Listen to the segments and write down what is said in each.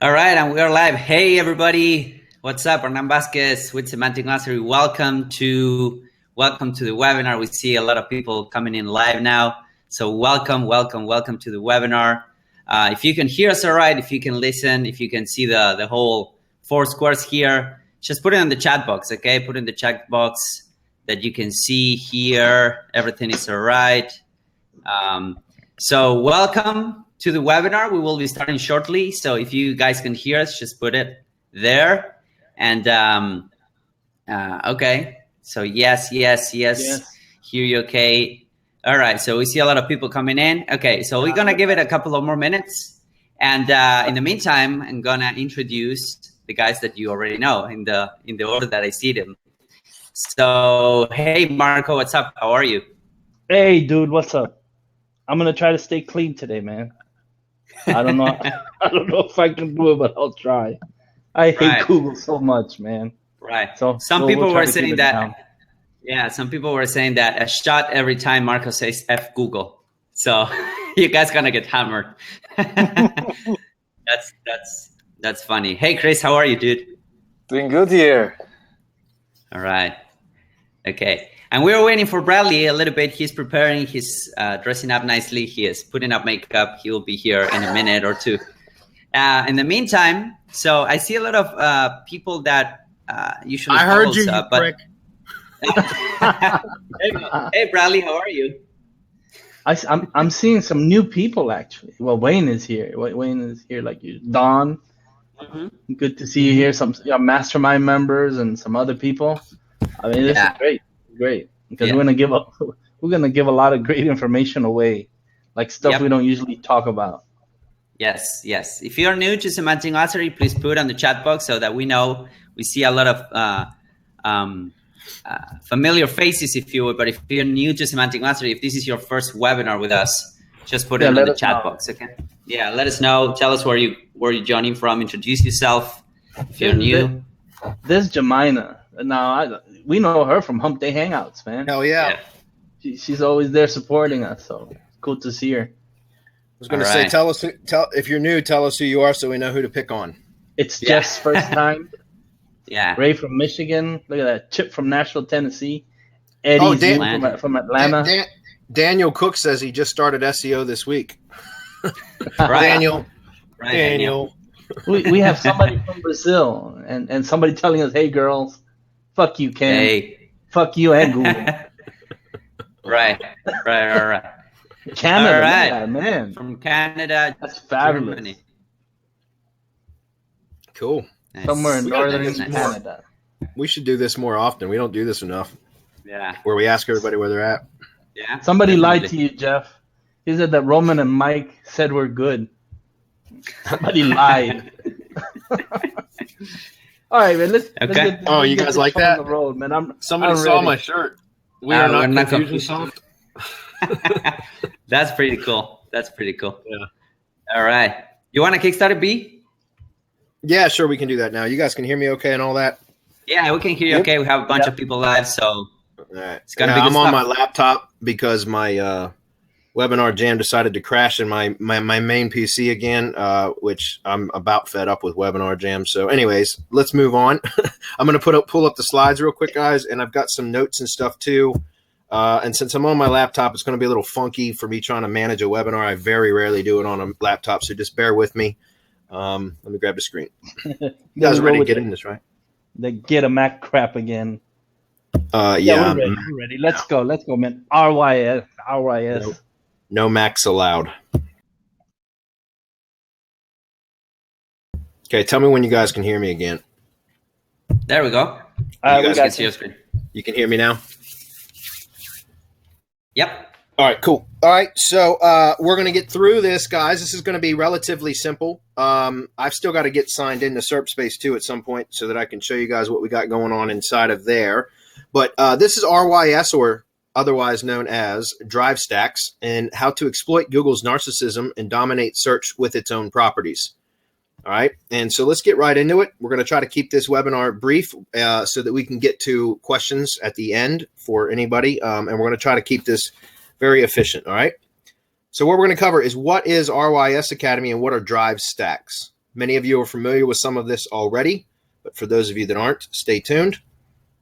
All right, and we are live. Hey, everybody. What's up? Hernan Vasquez with Semantic Mastery. Welcome to the webinar. We see a lot of people coming in live now. So welcome to the webinar. If you can hear us all right, if you can listen, if you can see the whole four squares here, just put it in the chat box, okay? Put in the chat box that you can see here. Everything is all right. So welcome to the webinar. We will be starting shortly. So if you guys can hear us, just put it there. And okay. So yes. Hear you okay. All right. So we see a lot of people coming in. Okay. So we're going to give it a couple of more minutes. And in the meantime, I'm going to introduce the guys that you already know in the order that I see them. So, hey, Marco, what's up? How are you? Hey, dude, what's up? I'm going to try to stay clean today, man. I don't know. I don't know if I can do it, but I'll try. I hate Google so much, man. Right. So some people were saying that. Yeah, some people were saying that a shot every time Marco says F Google. So you guys gonna get hammered. That's funny. Hey, Chris, how are you, dude? Doing good here. All right. Okay. And we're waiting for Bradley a little bit. He's preparing. He's dressing up nicely. He is putting up makeup. He will be here in a minute or two. In the meantime, so I see a lot of people that usually I heard you, prick. Hey, Bradley, how are you? I'm seeing some new people, actually. Well, Wayne is here. Wayne is here like you. Don, good to see you here. Some mastermind members and some other people. I mean, this is great because we're gonna give a lot of great information away, like stuff we don't usually talk about. Yes. If you're new to Semantic Mastery, please put on the chat box so that we know. We see a lot of familiar faces, if you will. But if you're new to Semantic Mastery, if this is your first webinar with us, just put it in the chat box, okay? Yeah, let us know. Tell us where you're joining from. Introduce yourself if you're new. This Jemina. Now we know her from Hump Day Hangouts, man. Hell yeah. She's always there supporting us, so it's cool to see her. I was going to say, tell if you're new, tell us who you are so we know who to pick on. It's Jeff's first time. Yeah. Ray from Michigan. Look at that. Chip from Nashville, Tennessee. Eddie from Atlanta. Daniel Cook says he just started SEO this week. Daniel. We have somebody from Brazil and somebody telling us, hey, girls, fuck you, Ken. Hey. Fuck you and Google. Right. Canada, yeah, man. From Canada. That's fabulous. Germany. Cool. Nice. Somewhere in northern Canada. We should do this more often. We don't do this enough. Yeah. Where we ask everybody where they're at. Yeah. Somebody lied to you, Jeff. He said that Roman and Mike said we're good. Somebody lied. All right, man. Let's get you guys like that? On the road, man. Somebody saw my shirt. We are not Confusionsoft. That's pretty cool. Yeah. All right. You want to kickstart it, B? Yeah, sure. We can do that now. You guys can hear me okay and all that? Yeah, we can hear you okay. We have a bunch of people live, so all right. It's gonna be good I'm stuff. on my laptop because my webinar jam decided to crash in my main PC again, which I'm about fed up with webinar jam. So anyways, let's move on. I'm going to pull up the slides real quick, guys, and I've got some notes and stuff too. And since I'm on my laptop, it's going to be a little funky for me trying to manage a webinar. I very rarely do it on a laptop, so just bear with me. Let me grab the screen. You guys are ready to get in this, right? They get a Mac crap again. Yeah. We're ready. Let's go, man. RYS. No Macs allowed. Okay, tell me when you guys can hear me again. There we go. You guys can see your screen. You can hear me now? Yep. All right, cool. All right, so we're going to get through this, guys. This is going to be relatively simple. I've still got to get signed into SERP too at some point so that I can show you guys what we got going on inside of there. But this is RYS, or otherwise known as drive stacks, and how to exploit Google's narcissism and dominate search with its own properties. All right, and so let's get right into it. We're going to try to keep this webinar brief so that we can get to questions at the end for anybody, and we're going to try to keep this very efficient. All right, so what we're going to cover is what is RYS Academy and what are drive stacks. Many of you are familiar with some of this already, but for those of you that aren't, stay tuned.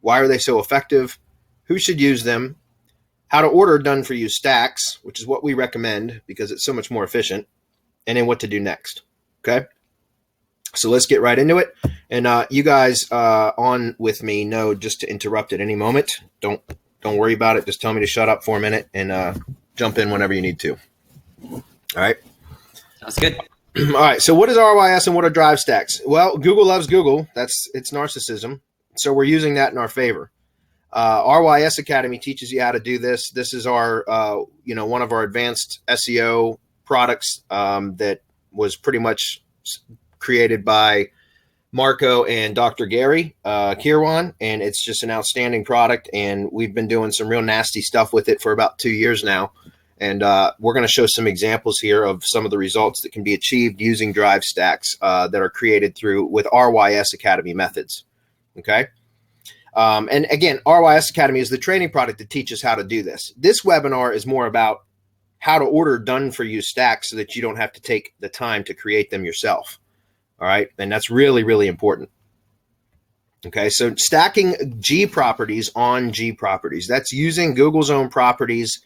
Why are they so effective? Who should use them? How to order done-for-you stacks, which is what we recommend because it's so much more efficient, and then what to do next. Okay? So let's get right into it. And you guys on with me know just to interrupt at any moment. Don't worry about it. Just tell me to shut up for a minute and jump in whenever you need to. All right? Sounds good. All right. So what is RYS and what are drive stacks? Well, Google loves Google. It's narcissism. So we're using that in our favor. RYS Academy teaches you how to do this. This is our, one of our advanced SEO products that was pretty much created by Marco and Dr. Gary Kirwan, and it's just an outstanding product. And we've been doing some real nasty stuff with it for about 2 years now. And we're going to show some examples here of some of the results that can be achieved using drive stacks that are created with RYS Academy methods. Okay. And again, RYS Academy is the training product that teaches how to do this. This webinar is more about how to order done-for-you stacks so that you don't have to take the time to create them yourself. All right. And that's really, really important. Okay. So stacking G properties on G properties. That's using Google's own properties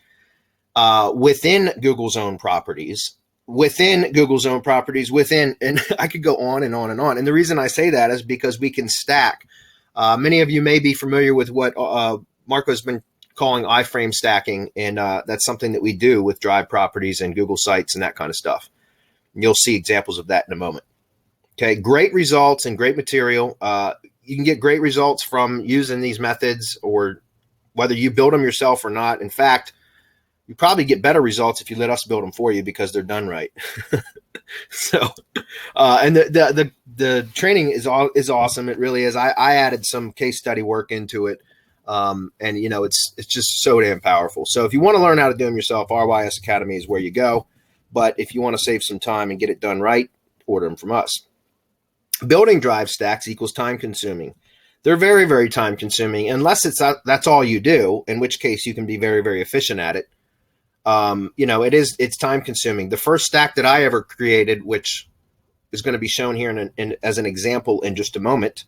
within Google's own properties, and I could go on and on and on. And the reason I say that is because we can stack. Many of you may be familiar with what Marco's been calling iframe stacking, and that's something that we do with Drive properties and Google Sites and that kind of stuff. And you'll see examples of that in a moment. Okay, great results and great material. You can get great results from using these methods, or whether you build them yourself or not. In fact, you probably get better results if you let us build them for you because they're done right. So, and the training is awesome. It really is. I added some case study work into it. And it's just so damn powerful. So if you want to learn how to do them yourself, RYS Academy is where you go. But if you want to save some time and get it done right, order them from us. Building drive stacks equals time consuming. They're very, very time consuming unless that's all you do, in which case you can be very, very efficient at it. It's time consuming. The first stack that I ever created, which is going to be shown here as an example in just a moment.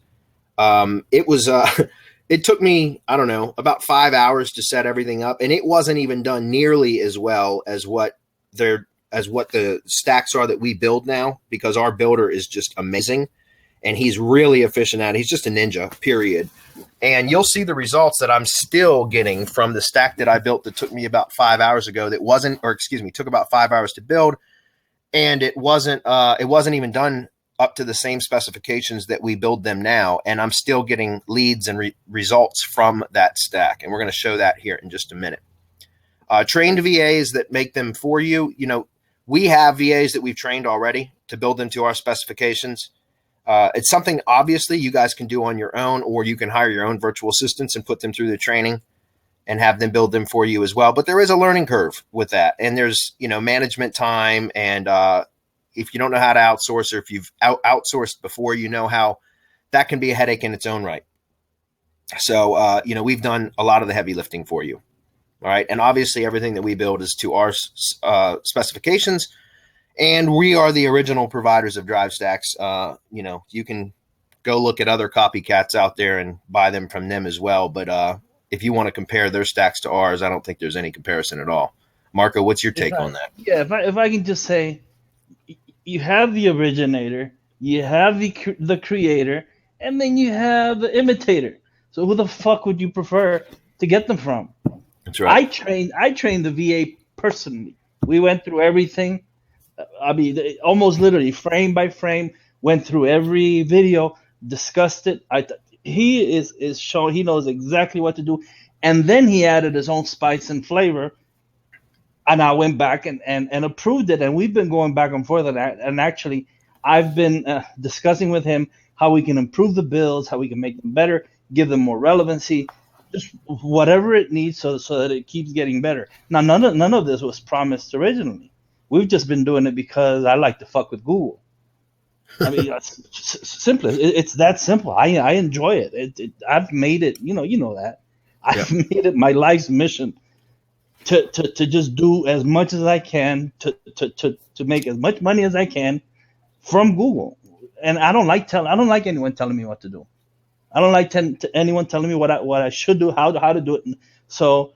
It took me, I don't know, about 5 hours to set everything up. And it wasn't even done nearly as well as what the stacks are that we build now, because our builder is just amazing and he's really efficient at it. He's just a ninja, period. And you'll see the results that I'm still getting from the stack that I built that took me about 5 hours ago. Took about 5 hours to build. And it wasn't even done up to the same specifications that we build them now. And I'm still getting leads and results from that stack. And we're going to show that here in just a minute. Trained VAs that make them for you. We have VAs that we've trained already to build them to our specifications. It's something obviously you guys can do on your own, or you can hire your own virtual assistants and put them through the training and have them build them for you as well. But there is a learning curve with that. And there's, management time. And if you don't know how to outsource, or if you've outsourced before, how that can be a headache in its own right. So, we've done a lot of the heavy lifting for you. All right. And obviously everything that we build is to our specifications. And we are the original providers of drive stacks. You can go look at other copycats out there and buy them from them as well. But if you want to compare their stacks to ours, I don't think there's any comparison at all. Marco, what's your take on that? Yeah, if I can just say, you have the originator, you have the creator, and then you have the imitator. So who the fuck would you prefer to get them from? That's right. I trained the VA personally. We went through everything. Almost literally frame by frame, went through every video, discussed it. He is showing, he knows exactly what to do. And then he added his own spice and flavor. And I went back and approved it. And we've been going back and forth on that. And actually, I've been discussing with him how we can improve the builds, how we can make them better, give them more relevancy, just whatever it needs so that it keeps getting better. Now, none of this was promised originally. We've just been doing it because I like to fuck with Google. Simply, it's that simple. I enjoy it. I've made it. You know that. I've made it my life's mission to just do as much as I can to make as much money as I can from Google. And I don't like anyone telling me what to do. I don't like anyone telling me what I should do, how to do it. So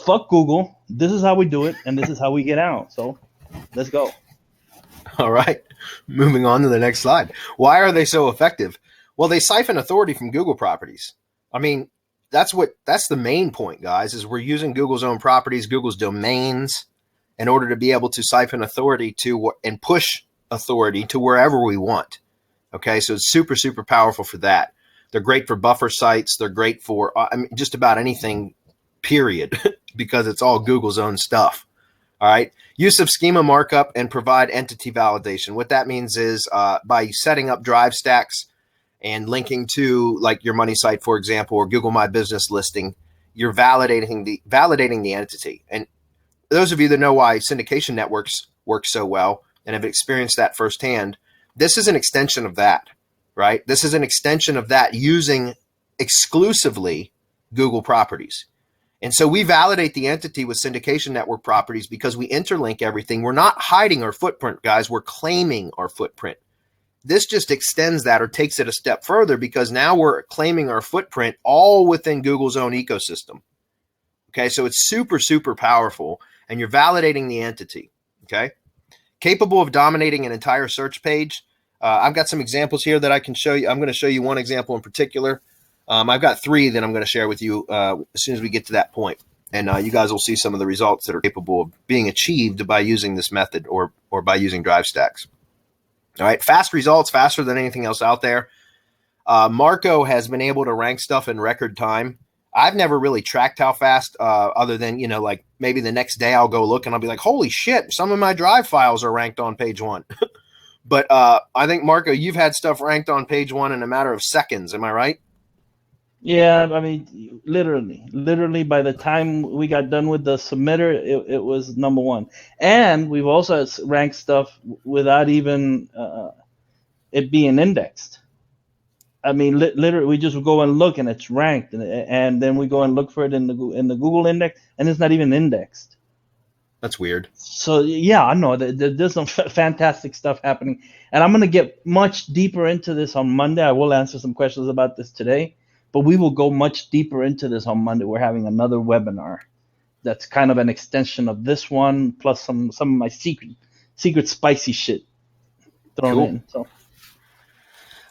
fuck Google. This is how we do it, and this is how we get out. So let's go. All right. Moving on to the next slide. Why are they so effective? Well, they siphon authority from Google properties. I mean, that's the main point, guys, is we're using Google's own properties, Google's domains, in order to be able to siphon authority to and push authority to wherever we want. Okay, so it's super, super powerful for that. They're great for buffer sites. They're great for just about anything, period, because it's all Google's own stuff. All right. Use of schema markup and provide entity validation. What that means is by setting up drive stacks and linking to like your money site, for example, or Google My Business listing, you're validating the entity. And those of you that know why syndication networks work so well and have experienced that firsthand, this is an extension of that, right? This is an extension of that using exclusively Google properties. And so we validate the entity with syndication network properties because we interlink everything. We're not hiding our footprint, guys. We're claiming our footprint. This just extends that or takes it a step further because now we're claiming our footprint all within Google's own ecosystem. Okay, so it's super, super powerful, and you're validating the entity. Okay, capable of dominating an entire search page. I've got some examples here that I can show you. I'm going to show you one example in particular. I've got three that I'm going to share with you as soon as we get to that point. And you guys will see some of the results that are capable of being achieved by using this method or by using drive stacks. All right, fast results, faster than anything else out there. Marco has been able to rank stuff in record time. I've never really tracked how fast other than, like maybe the next day I'll go look and I'll be like, holy shit, some of my drive files are ranked on page one. But I think, Marco, you've had stuff ranked on page one in a matter of seconds. Am I right? Yeah, I mean, literally by the time we got done with the submitter, it was number one. And we've also ranked stuff without even it being indexed. I mean, literally, we just go and look and it's ranked, and then we go and look for it in the Google index, and it's not even indexed. That's weird. So yeah, I know there's some fantastic stuff happening, and I'm gonna get much deeper into this on Monday. I will answer some questions about this today. But we will go much deeper into this on Monday. We're having another webinar that's kind of an extension of this one, plus some of my secret spicy shit thrown in. So,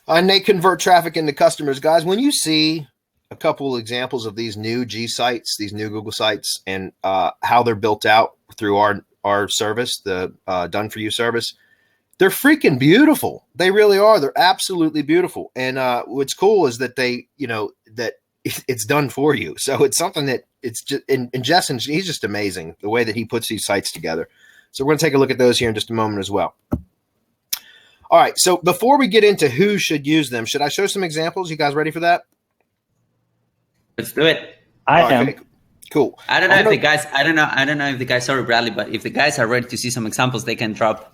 and they convert traffic into customers, guys. When you see a couple examples of these new G sites, these new Google sites, and how they're built out through our service, the Done For You service, they're freaking beautiful. They really are. They're absolutely beautiful. And what's cool is that that it's done for you. So it's something that it's just, and Justin, he's just amazing the way that he puts these sites together. So we're going to take a look at those here in just a moment as well. All right. So before we get into who should use them, should I show some examples? You guys ready for that? Let's do it. I am. Cool. I don't know if the guys, I don't know if the guys, sorry, Bradley, but if the guys are ready to see some examples, they can drop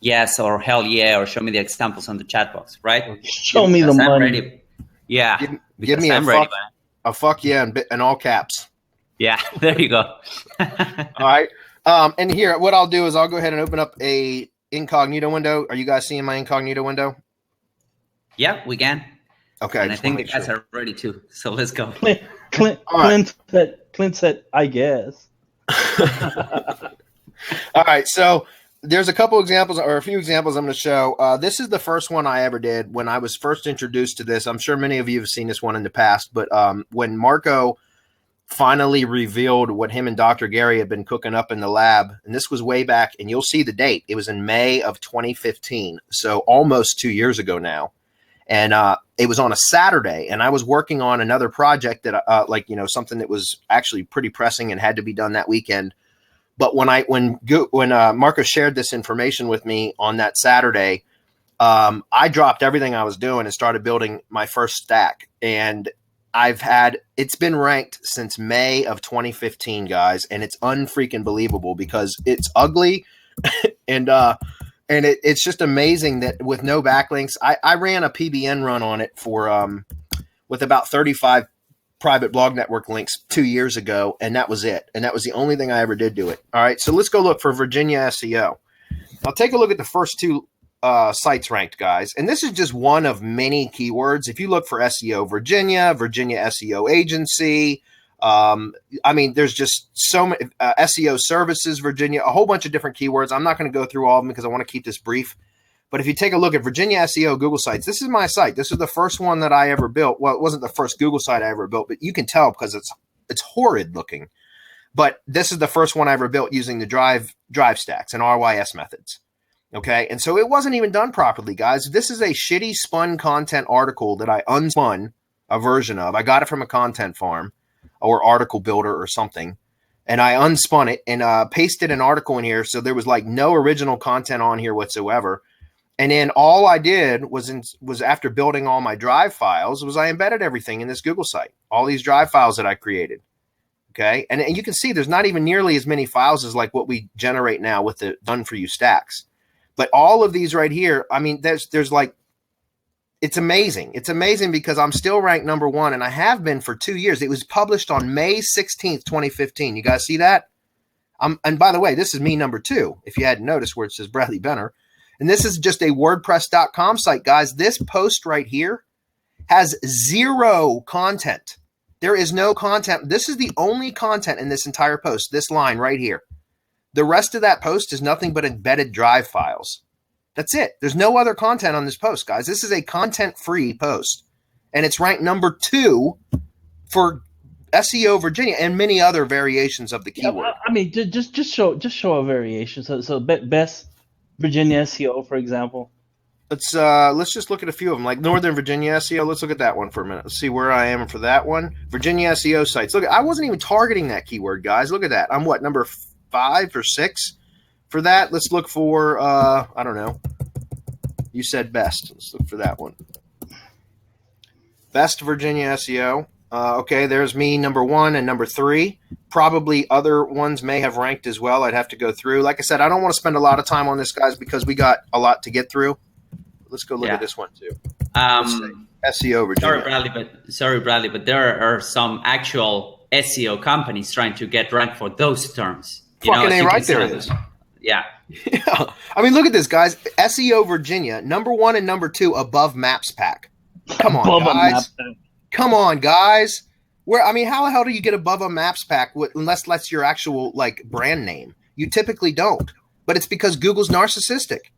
yes or hell yeah, or show me the examples on the chat box, right? Show me the money. Ready. Yeah. Give me a fuck yeah in all caps. Yeah, there you go. All right. And here, what I'll do is I'll go ahead and open up a incognito window. Are you guys seeing my incognito window? Yeah, we can. Okay. And I think the guys are ready too. So let's go. Clint said, I guess. All right. So there's a couple examples or a few examples I'm going to show. This is the first one I ever did when I was first introduced to this. I'm sure many of you have seen this one in the past, but when Marco finally revealed what him and Dr. Gary had been cooking up in the lab, and this was way back, and you'll see the date. It was in May of 2015, so almost 2 years ago now. And it was on a Saturday, and I was working on another project that, something that was actually pretty pressing and had to be done that weekend. But when Marco shared this information with me on that Saturday, I dropped everything I was doing and started building my first stack. And it's been ranked since May of 2015, guys, and it's unfreaking believable because it's ugly, and it's just amazing that with no backlinks, I ran a PBN run on it for with about 35 private blog network links 2 years ago, and that was it. And that was the only thing I ever did to it. All right, so let's go look for Virginia SEO. I'll take a look at the first two sites ranked, guys. And this is just one of many keywords. If you look for SEO Virginia, Virginia SEO Agency, I mean, there's just so many SEO Services Virginia, a whole bunch of different keywords. I'm not going to go through all of them because I want to keep this brief. But if you take a look at Virginia SEO Google sites, this is my site. This is the first one that I ever built. Well, it wasn't the first Google site I ever built, but you can tell because it's horrid looking. But this is the first one I ever built using the drive stacks and RYS methods. Okay, and so it wasn't even done properly, guys. This is a shitty spun content article that I unspun a version of. I got it from a content farm or article builder or something, and I unspun it and pasted an article in here. So there was like no original content on here whatsoever. And then all I did was after building all my drive files was I embedded everything in this Google site, all these drive files that I created. Okay, and you can see there's not even nearly as many files as like what we generate now with the done for you stacks. But all of these right here, I mean, there's like, it's amazing. It's amazing because I'm still ranked number 1 and I have been for 2 years. It was published on May 16th, 2015. You guys see that? And by the way, this is me number 2, if you hadn't noticed where it says Bradley Benner. And this is just a WordPress.com site, guys. This post right here has 0 content. There is no content. This is the only content in this entire post, this line right here. The rest of that post is nothing but embedded drive files. That's it. There's no other content on this post, guys. This is a content-free post. And it's ranked number 2 for SEO Virginia and many other variations of the keyword. Yeah, I mean, just show a variation. So best Virginia SEO, for example. Let's just look at a few of them, like Northern Virginia SEO. Let's look at that one for a minute. Let's see where I am for that one. Virginia SEO sites. Look, I wasn't even targeting that keyword, guys. Look at that. I'm what, number 5 or 6 for that? Let's look for I don't know. You said best. Let's look for that one. Best Virginia SEO. Okay, there's me, number 1 and number 3. Probably other ones may have ranked as well. I'd have to go through. Like I said, I don't want to spend a lot of time on this, guys, because we got a lot to get through. Let's go look at this one too. SEO Virginia. Sorry, Bradley, but there are some actual SEO companies trying to get ranked for those terms. Fucking A right there it is. Yeah. Yeah. I mean, look at this, guys. SEO Virginia, number 1 and number 2 above Maps Pack. Come on, guys. Come on, guys. I mean, how the hell do you get above a Maps Pack unless that's your actual like brand name? You typically don't. But it's because Google's narcissistic.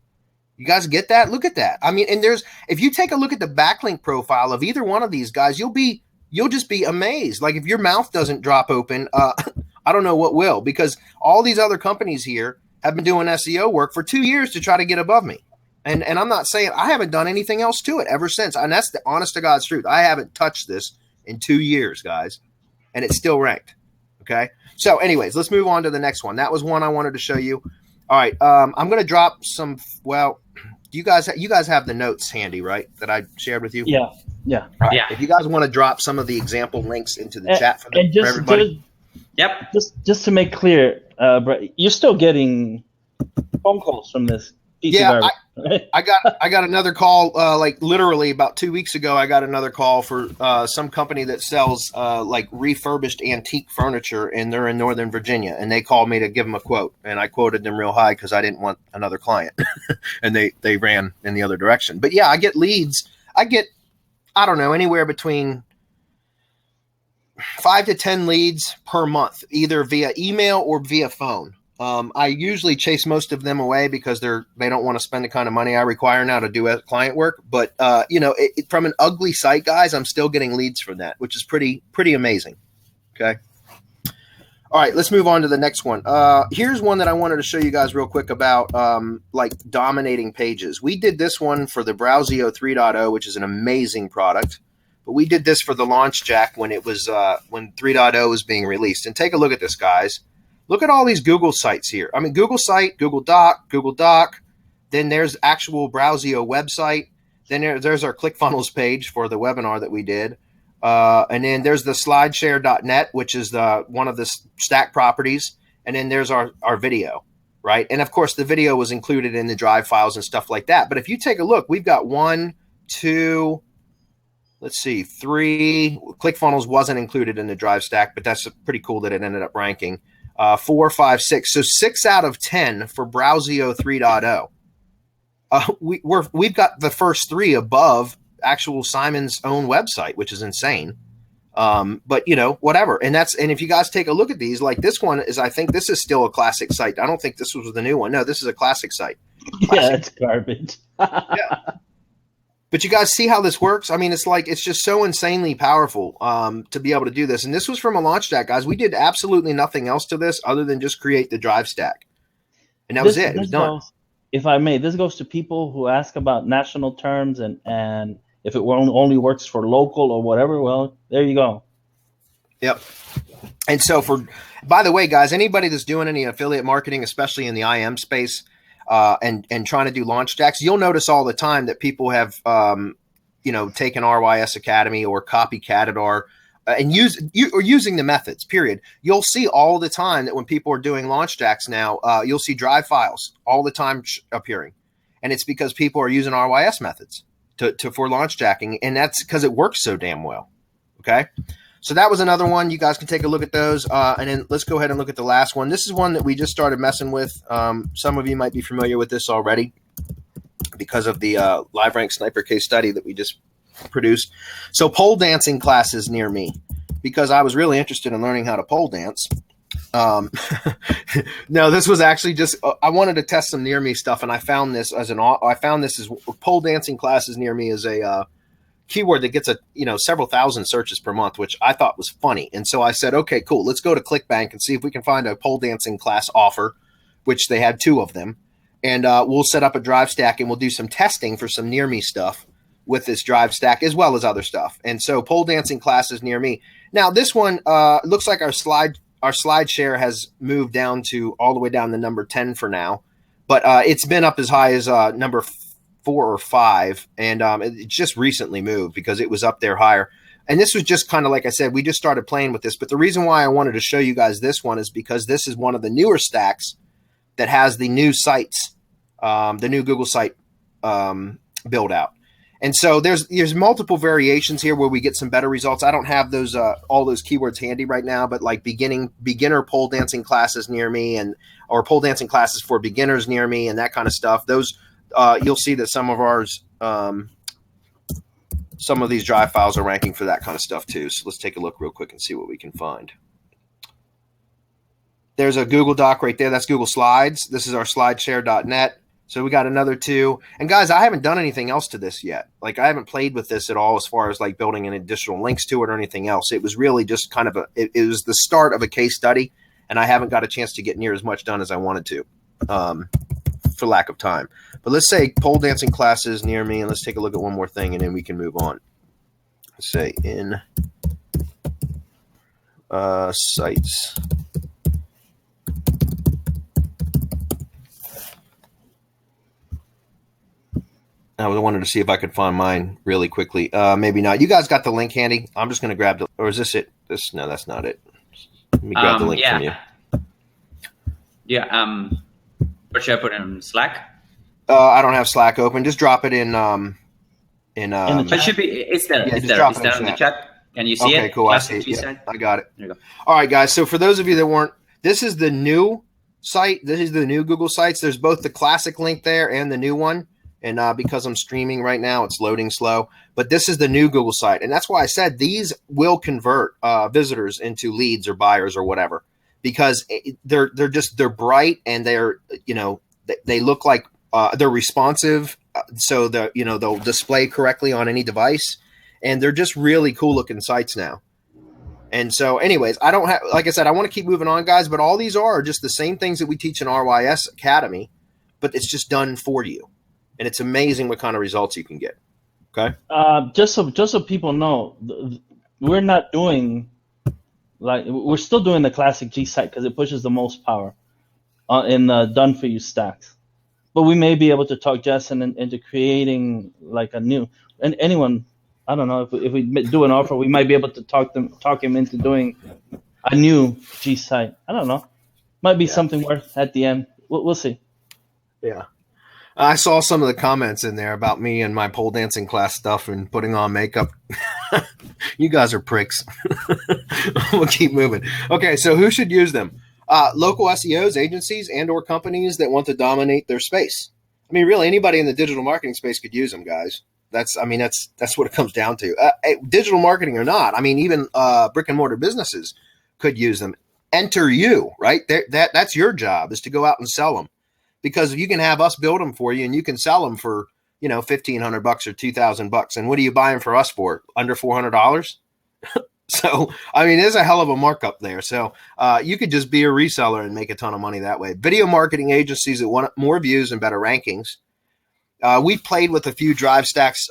You guys get that? Look at that. I mean, and if you take a look at the backlink profile of either one of these guys, you'll just be amazed. Like if your mouth doesn't drop open, I don't know what will, because all these other companies here have been doing SEO work for 2 years to try to get above me. And I'm not saying I haven't done anything else to it ever since. And that's the honest to God's truth. I haven't touched this in 2 years, guys, and it's still ranked. Okay. So anyways, let's move on to the next one. That was one I wanted to show you. All right. I'm going to drop some, well, you guys have the notes handy, right? That I shared with you. Yeah. All right. Yeah. If you guys want to drop some of the example links into the chat for everybody. Yep. Just to make clear, you're still getting phone calls from this. Yeah, I got another call like literally about 2 weeks ago. I got another call for some company that sells like refurbished antique furniture, and they're in Northern Virginia. And they called me to give them a quote, and I quoted them real high because I didn't want another client, and they ran in the other direction. But yeah, I get leads. I don't know, anywhere between 5 to 10 leads per month, either via email or via phone. I usually chase most of them away because they don't want to spend the kind of money I require now to do client work. But from an ugly site, guys, I'm still getting leads from that, which is pretty amazing. Okay. All right, let's move on to the next one. Here's one that I wanted to show you guys real quick about like dominating pages. We did this one for the Browsio 3.0, which is an amazing product. But we did this for the launch jack when it was when 3.0 was being released. And take a look at this, guys. Look at all these Google sites here. I mean, Google site, Google Doc. Then there's actual Browsio website. Then there's our ClickFunnels page for the webinar that we did. And then there's the slideshare.net, which is one of the stack properties. And then there's our video, right? And of course, the video was included in the drive files and stuff like that. But if you take a look, we've got 1, 2, let's see, 3. ClickFunnels wasn't included in the drive stack, but that's pretty cool that it ended up ranking. 4, 5, 6. So 6 out of 10 for Browsio 3.0. we've got the first 3 above actual Simon's own website, which is insane. But whatever. And if you guys take a look at these, like this one is, I think this is still a classic site. I don't think this was the new one. No, this is a classic site. Yeah, it's garbage. Yeah. But you guys see how this works? I mean, it's just so insanely powerful to be able to do this. And this was from a launch stack, guys. We did absolutely nothing else to this other than just create the drive stack. And that was it. It was done. If I may, this goes to people who ask about national terms and if it only works for local or whatever. Well, there you go. Yep. And so by the way, guys, anybody that's doing any affiliate marketing, especially in the IM space, and trying to do launch stacks, you'll notice all the time that people have, taken RYS Academy or copycatted and using the methods, period. You'll see all the time that when people are doing launch stacks now, you'll see drive files all the time appearing. And it's because people are using RYS methods for launch stacking. And that's because it works so damn well. Okay. So that was another one. You guys can take a look at those. And then let's go ahead and look at the last one. This is one that we just started messing with. Some of you might be familiar with this already because of the live rank sniper case study that we just produced. So pole dancing classes near me, because I was really interested in learning how to pole dance. No, this was actually just, I wanted to test some near me stuff. And I found this as pole dancing classes near me as a, keyword that gets several thousand searches per month, which I thought was funny. And so I said, okay, cool. Let's go to ClickBank and see if we can find a pole dancing class offer, which they had 2 of them. And we'll set up a drive stack and we'll do some testing for some near me stuff with this drive stack as well as other stuff. And so pole dancing classes near me. Now this one looks like our slide share has moved down to all the way down to number 10 for now, but it's been up as high as number 4 or 5, and it just recently moved because it was up there higher. And this was just kind of like I said, we just started playing with this. But the reason why I wanted to show you guys this one is because this is one of the newer stacks that has the new sites, the new Google site build out. And so there's multiple variations here where we get some better results. I don't have those all those keywords handy right now, but like beginner pole dancing classes near me, or pole dancing classes for beginners near me, and that kind of stuff. Those you'll see that some of ours, some of these drive files are ranking for that kind of stuff too. So let's take a look real quick and see what we can find. There's a Google Doc right there. That's Google Slides. This is our slideshare.net. So we got another 2. And guys, I haven't done anything else to this yet. Like I haven't played with this at all as far as like building an additional links to it or anything else. It was really just kind of it was the start of a case study, and I haven't got a chance to get near as much done as I wanted to. For lack of time. But let's say pole dancing classes near me, and let's take a look at one more thing, and then we can move on. Let's say in sites. I wanted to see if I could find mine really quickly. Maybe not. You guys got the link handy? I'm just going to grab or is this it? No, that's not it. Let me grab the link from you. Yeah. Or should I put it in Slack? I don't have Slack open. Just drop it in it should be. It's there. Yeah, it's there. It's there in the chat. Can you see it? Okay, cool. I see it. Yeah, I got it. There you go. All right, guys. So for those of you that weren't, this is the new site. This is the new Google Sites. There's both the classic link there and the new one. And because I'm streaming right now, it's loading slow. But this is the new Google site. And that's why I said these will convert visitors into leads or buyers or whatever, because they're bright and they look like they're responsive. So they'll display correctly on any device, and they're just really cool looking sites now. And so anyways, I don't have, like I said, I want to keep moving on, guys, but all these are just the same things that we teach in RYS Academy, but it's just done for you. And it's amazing what kind of results you can get. Okay. Just so people know, we're not doing we're still doing the classic G site because it pushes the most power in done for you stacks. But we may be able to talk Jason into creating like a new, and anyone, I don't know, if we do an offer, we might be able to talk him into doing a new G site. I don't know. Might be something worth at the end. We'll see. Yeah. I saw some of the comments in there about me and my pole dancing class stuff and putting on makeup. You guys are pricks. We'll keep moving. Okay, so who should use them? Local SEOs, agencies, and or companies that want to dominate their space. I mean, really, anybody in the digital marketing space could use them, guys. That's what it comes down to. Digital marketing or not, I mean, even brick and mortar businesses could use them. Enter you, right? That's your job, is to go out and sell them, because you can have us build them for you, and you can sell them for $1,500 or $2,000. And what are you buying for us for? Under $400? So, I mean, there's a hell of a markup there. So you could just be a reseller and make a ton of money that way. Video marketing agencies that want more views and better rankings. We've played with a few drive stacks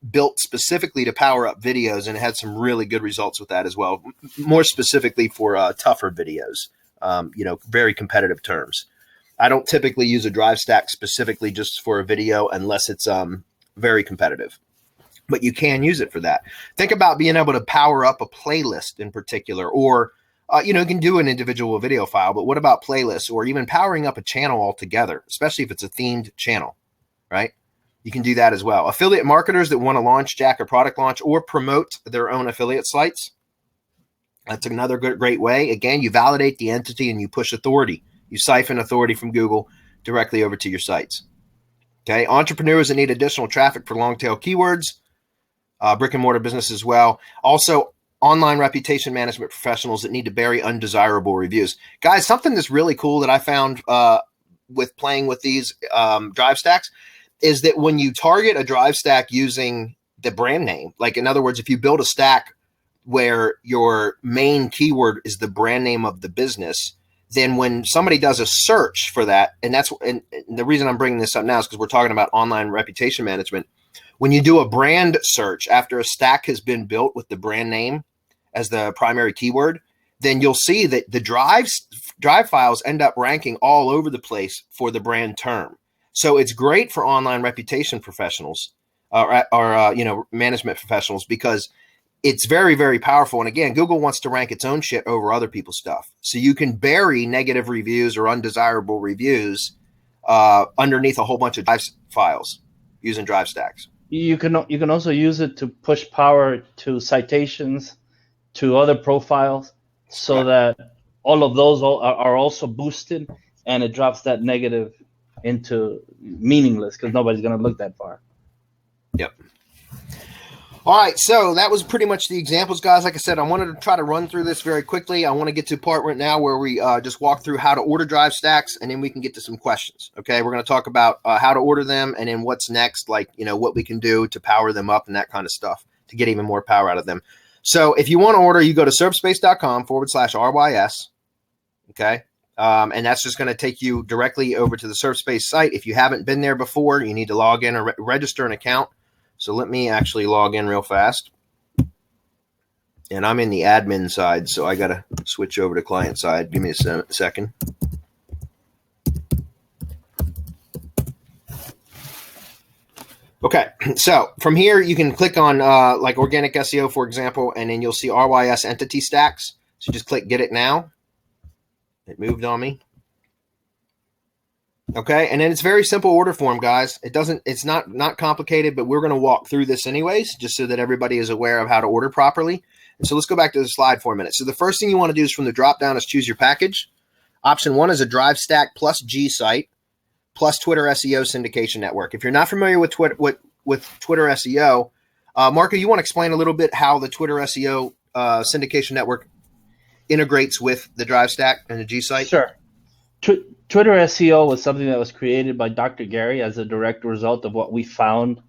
built specifically to power up videos, and had some really good results with that as well. More specifically for tougher videos, very competitive terms. I don't typically use a drive stack specifically just for a video unless it's very competitive. But you can use it for that. Think about being able to power up a playlist in particular, or you can do an individual video file, but what about playlists, or even powering up a channel altogether, especially if it's a themed channel, right? You can do that as well. Affiliate marketers that want to launch, jack a product launch, or promote their own affiliate sites. That's another great way. Again, you validate the entity and you push authority. You siphon authority from Google directly over to your sites. Okay, entrepreneurs that need additional traffic for long tail keywords. Brick and mortar business as well. Also, online reputation management professionals that need to bury undesirable reviews. Guys, something that's really cool that I found with playing with these drive stacks is that when you target a drive stack using the brand name, like in other words, if you build a stack where your main keyword is the brand name of the business, then when somebody does a search for that, and the reason I'm bringing this up now is because we're talking about online reputation management. When you do a brand search after a stack has been built with the brand name as the primary keyword, then you'll see that the drive files end up ranking all over the place for the brand term. So it's great for online reputation professionals or management professionals, because it's very, very powerful. And again, Google wants to rank its own shit over other people's stuff. So you can bury negative reviews or undesirable reviews underneath a whole bunch of drive files using drive stacks. You can also use it to push power to citations, to other profiles, so that all of those are also boosted, and it drops that negative into meaningless because nobody's going to look that far. Yep. All right, so that was pretty much the examples, guys. Like I said, I wanted to try to run through this very quickly. I want to get to a part right now where we just walk through how to order drive stacks, and then we can get to some questions. Okay, we're going to talk about how to order them, and then what's next, like what we can do to power them up and that kind of stuff to get even more power out of them. So if you want to order, you go to SerpSpace.com/RYS. Okay, and that's just going to take you directly over to the SerpSpace site. If you haven't been there before, you need to log in or register an account. So let me actually log in real fast. And I'm in the admin side, so I got to switch over to client side. Give me a second. Okay, so from here, you can click on like organic SEO, for example, and then you'll see RYS entity stacks. So just click get it now. It moved on me. Okay, and then it's very simple order form, guys. It's not complicated, but we're going to walk through this anyways, just so that everybody is aware of how to order properly. And so let's go back to the slide for a minute. So the first thing you want to do is from the drop down is choose your package. Option 1 is a drive stack plus G site plus Twitter SEO syndication network. If you're not familiar with Twitter SEO, Marco, you want to explain a little bit how the Twitter SEO syndication network integrates with the drive stack and the G site? Sure. Twitter SEO was something that was created by Dr. Gary as a direct result of what we found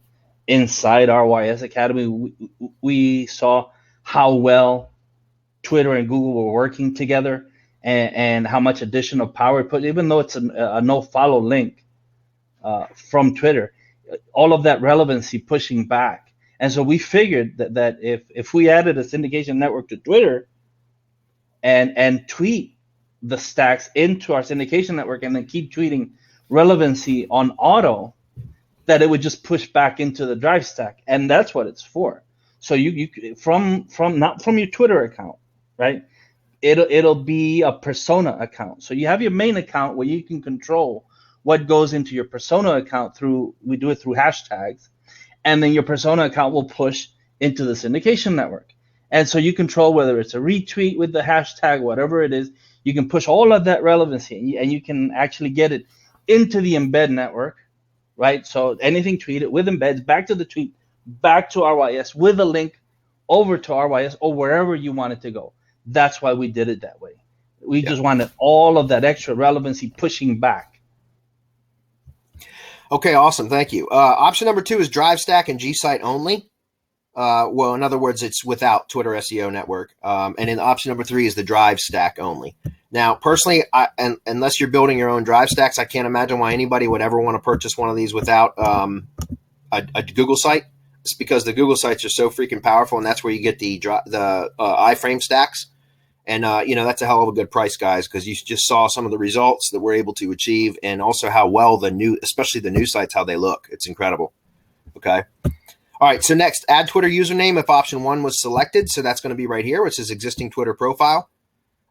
inside our RYS Academy. We saw how well Twitter and Google were working together, and how much additional power it put, even though it's a no-follow link from Twitter, all of that relevancy pushing back. And so we figured that if we added a syndication network to Twitter and tweet the stacks into our syndication network and then keep tweeting relevancy on auto, that it would just push back into the drive stack. And that's what it's for. So you from not from your Twitter account, right? It'll be a persona account. So you have your main account where you can control what goes into your persona account we do it through hashtags, and then your persona account will push into the syndication network. And so you control whether it's a retweet with the hashtag, whatever it is. You can push all of that relevancy, and you can actually get it into the embed network, right? So anything tweeted with embeds back to the tweet, back to RYS with a link over to RYS or wherever you want it to go. That's why we did it that way. We Yep. just wanted all of that extra relevancy pushing back. Okay, awesome. Thank you. Option number 2 is Drive Stack and G-Site only. Well, in other words, it's without Twitter SEO network. And then option number 3 is the Drive Stack only. Now, personally, unless you're building your own Drive Stacks, I can't imagine why anybody would ever want to purchase one of these without a Google site. It's because the Google sites are so freaking powerful, and that's where you get the iframe stacks. And, that's a hell of a good price, guys, because you just saw some of the results that we're able to achieve and also how well especially the new sites, how they look. It's incredible. Okay. All right. So next, add Twitter username if option 1 was selected. So that's going to be right here, which is existing Twitter profile.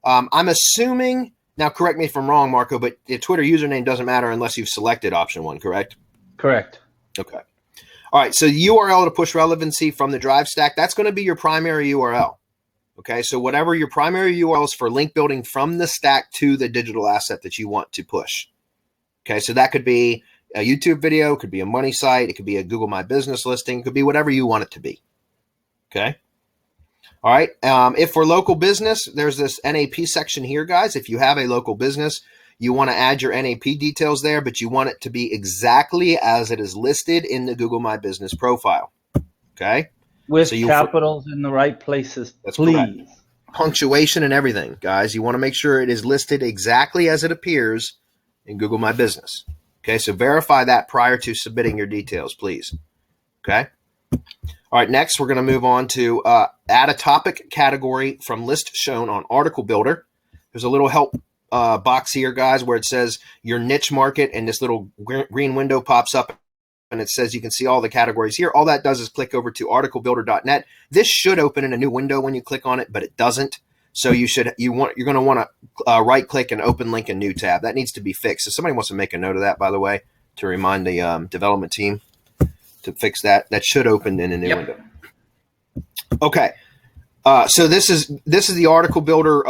I'm assuming, now correct me if I'm wrong, Marco, but the Twitter username doesn't matter unless you've selected option 1, correct? Correct. Okay. All right. So URL to push relevancy from the Drive Stack, that's going to be your primary URL. Okay, so whatever your primary URL is for link building from the stack to the digital asset that you want to push. Okay, so that could be a YouTube video, it could be a money site, it could be a Google My Business listing, it could be whatever you want it to be. Okay. All right. If for local business, there's this NAP section here, guys. If you have a local business, you want to add your NAP details there, but you want it to be exactly as it is listed in the Google My Business profile. Okay. With capitals in the right places, please. Correct. Punctuation and everything, guys. You want to make sure it is listed exactly as it appears in Google My Business. Okay, so verify that prior to submitting your details, please. Okay. All right, next we're going to move on to add a topic category from list shown on Article Builder. There's a little help box here, guys, where it says your niche market, and this little green window pops up. And it says you can see all the categories here. All that does is click over to articlebuilder.net. This should open in a new window when you click on it, but it doesn't. So you're going to want to right click and open link a new tab. That needs to be fixed. So somebody wants to make a note of that, by the way, to remind the development team to fix that. That should open in a new window. Okay. So this is the Article Builder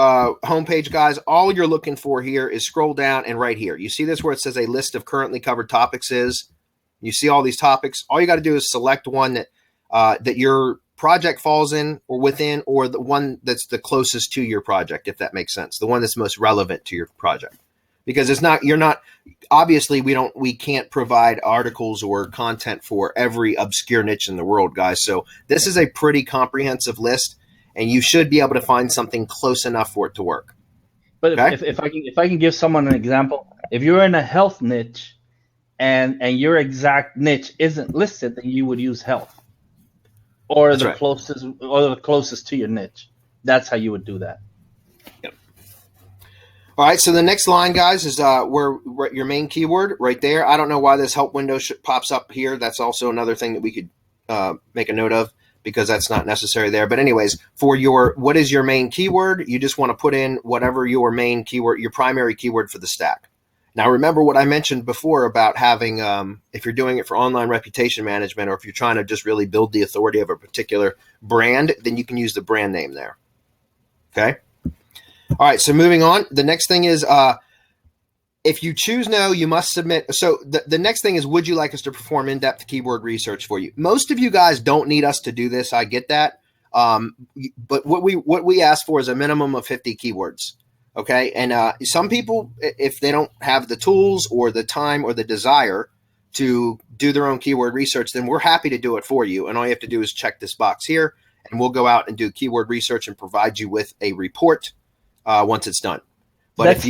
homepage, guys. All you're looking for here is scroll down and right here. You see this where it says a list of currently covered topics is. You see all these topics. All you got to do is select one that your project falls in or within, or the one that's the closest to your project, if that makes sense. The one that's most relevant to your project, because obviously we can't provide articles or content for every obscure niche in the world, guys. So this is a pretty comprehensive list, and you should be able to find something close enough for it to work. But okay? if I can give someone an example, if you're in a health niche, and your exact niche isn't listed, then you would use health or the closest to your niche. That's how you would do that. Yep. All right. So the next line, guys, is where your main keyword right there. I don't know why this help window pops up here. That's also another thing that we could make a note of, because that's not necessary there. But anyways, for what is your main keyword? You just want to put in whatever your main keyword, your primary keyword for the stack. Now, remember what I mentioned before about having, if you're doing it for online reputation management, or if you're trying to just really build the authority of a particular brand, then you can use the brand name there. Okay. All right. So moving on, the next thing is, if you choose no, you must submit. So the next thing is, would you like us to perform in-depth keyword research for you? Most of you guys don't need us to do this. I get that. But what we ask for is a minimum of 50 keywords. Okay. And some people, if they don't have the tools or the time or the desire to do their own keyword research, then we're happy to do it for you. And all you have to do is check this box here, and we'll go out and do keyword research and provide you with a report once it's done. But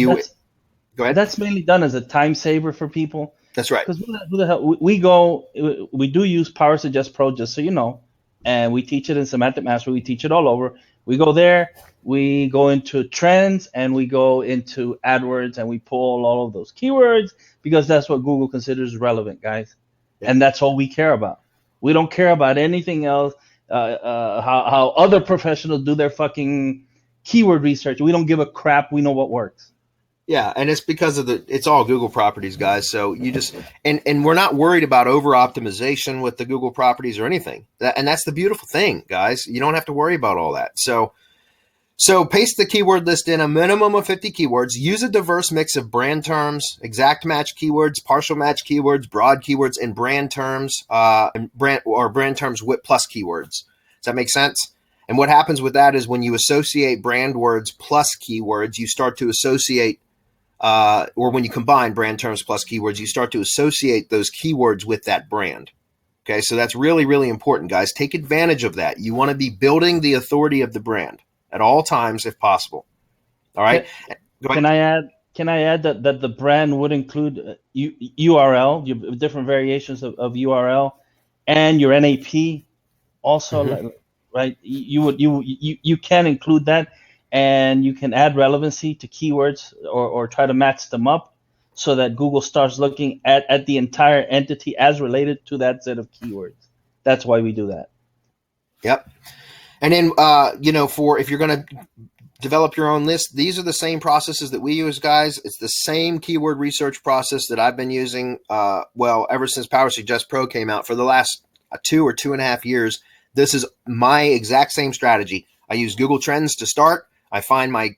go ahead. That's mainly done as a time saver for people. That's right. Because who the hell, we do use Power Suggest Pro, just so you know, and we teach it in Semantic Mastery. We teach it all over. We go there, we go into trends, and we go into AdWords, and we pull all of those keywords, because that's what Google considers relevant, guys. Yeah. And that's all we care about. We don't care about anything else, how other professionals do their fucking keyword research. We don't give a crap. We know what works. Yeah, and it's because it's all Google properties, guys. So you just and we're not worried about over optimization with the Google properties or anything. And that's the beautiful thing, guys. You don't have to worry about all that. So So paste the keyword list in a minimum of 50 keywords. Use a diverse mix of brand terms, exact match keywords, partial match keywords, broad keywords, and brand terms, brand terms with plus keywords. Does that make sense? And what happens with that is when you associate brand words plus keywords, you start to associate, or when you combine brand terms plus keywords, you start to associate those keywords with that brand. Okay, so that's really, really important, guys. Take advantage of that. You want to be building the authority of the brand at all times if possible. All right. Can I add that the brand would include URL, your different variations of URL, and your NAP also, right? You can include that, and you can add relevancy to keywords or try to match them up so that Google starts looking at the entire entity as related to that set of keywords. That's why we do that. Yep. And then, for if you're going to develop your own list, these are the same processes that we use, guys. It's the same keyword research process that I've been using, ever since Power Suggest Pro came out for the last 2 or 2.5 years. This is my exact same strategy. I use Google Trends to start. I find my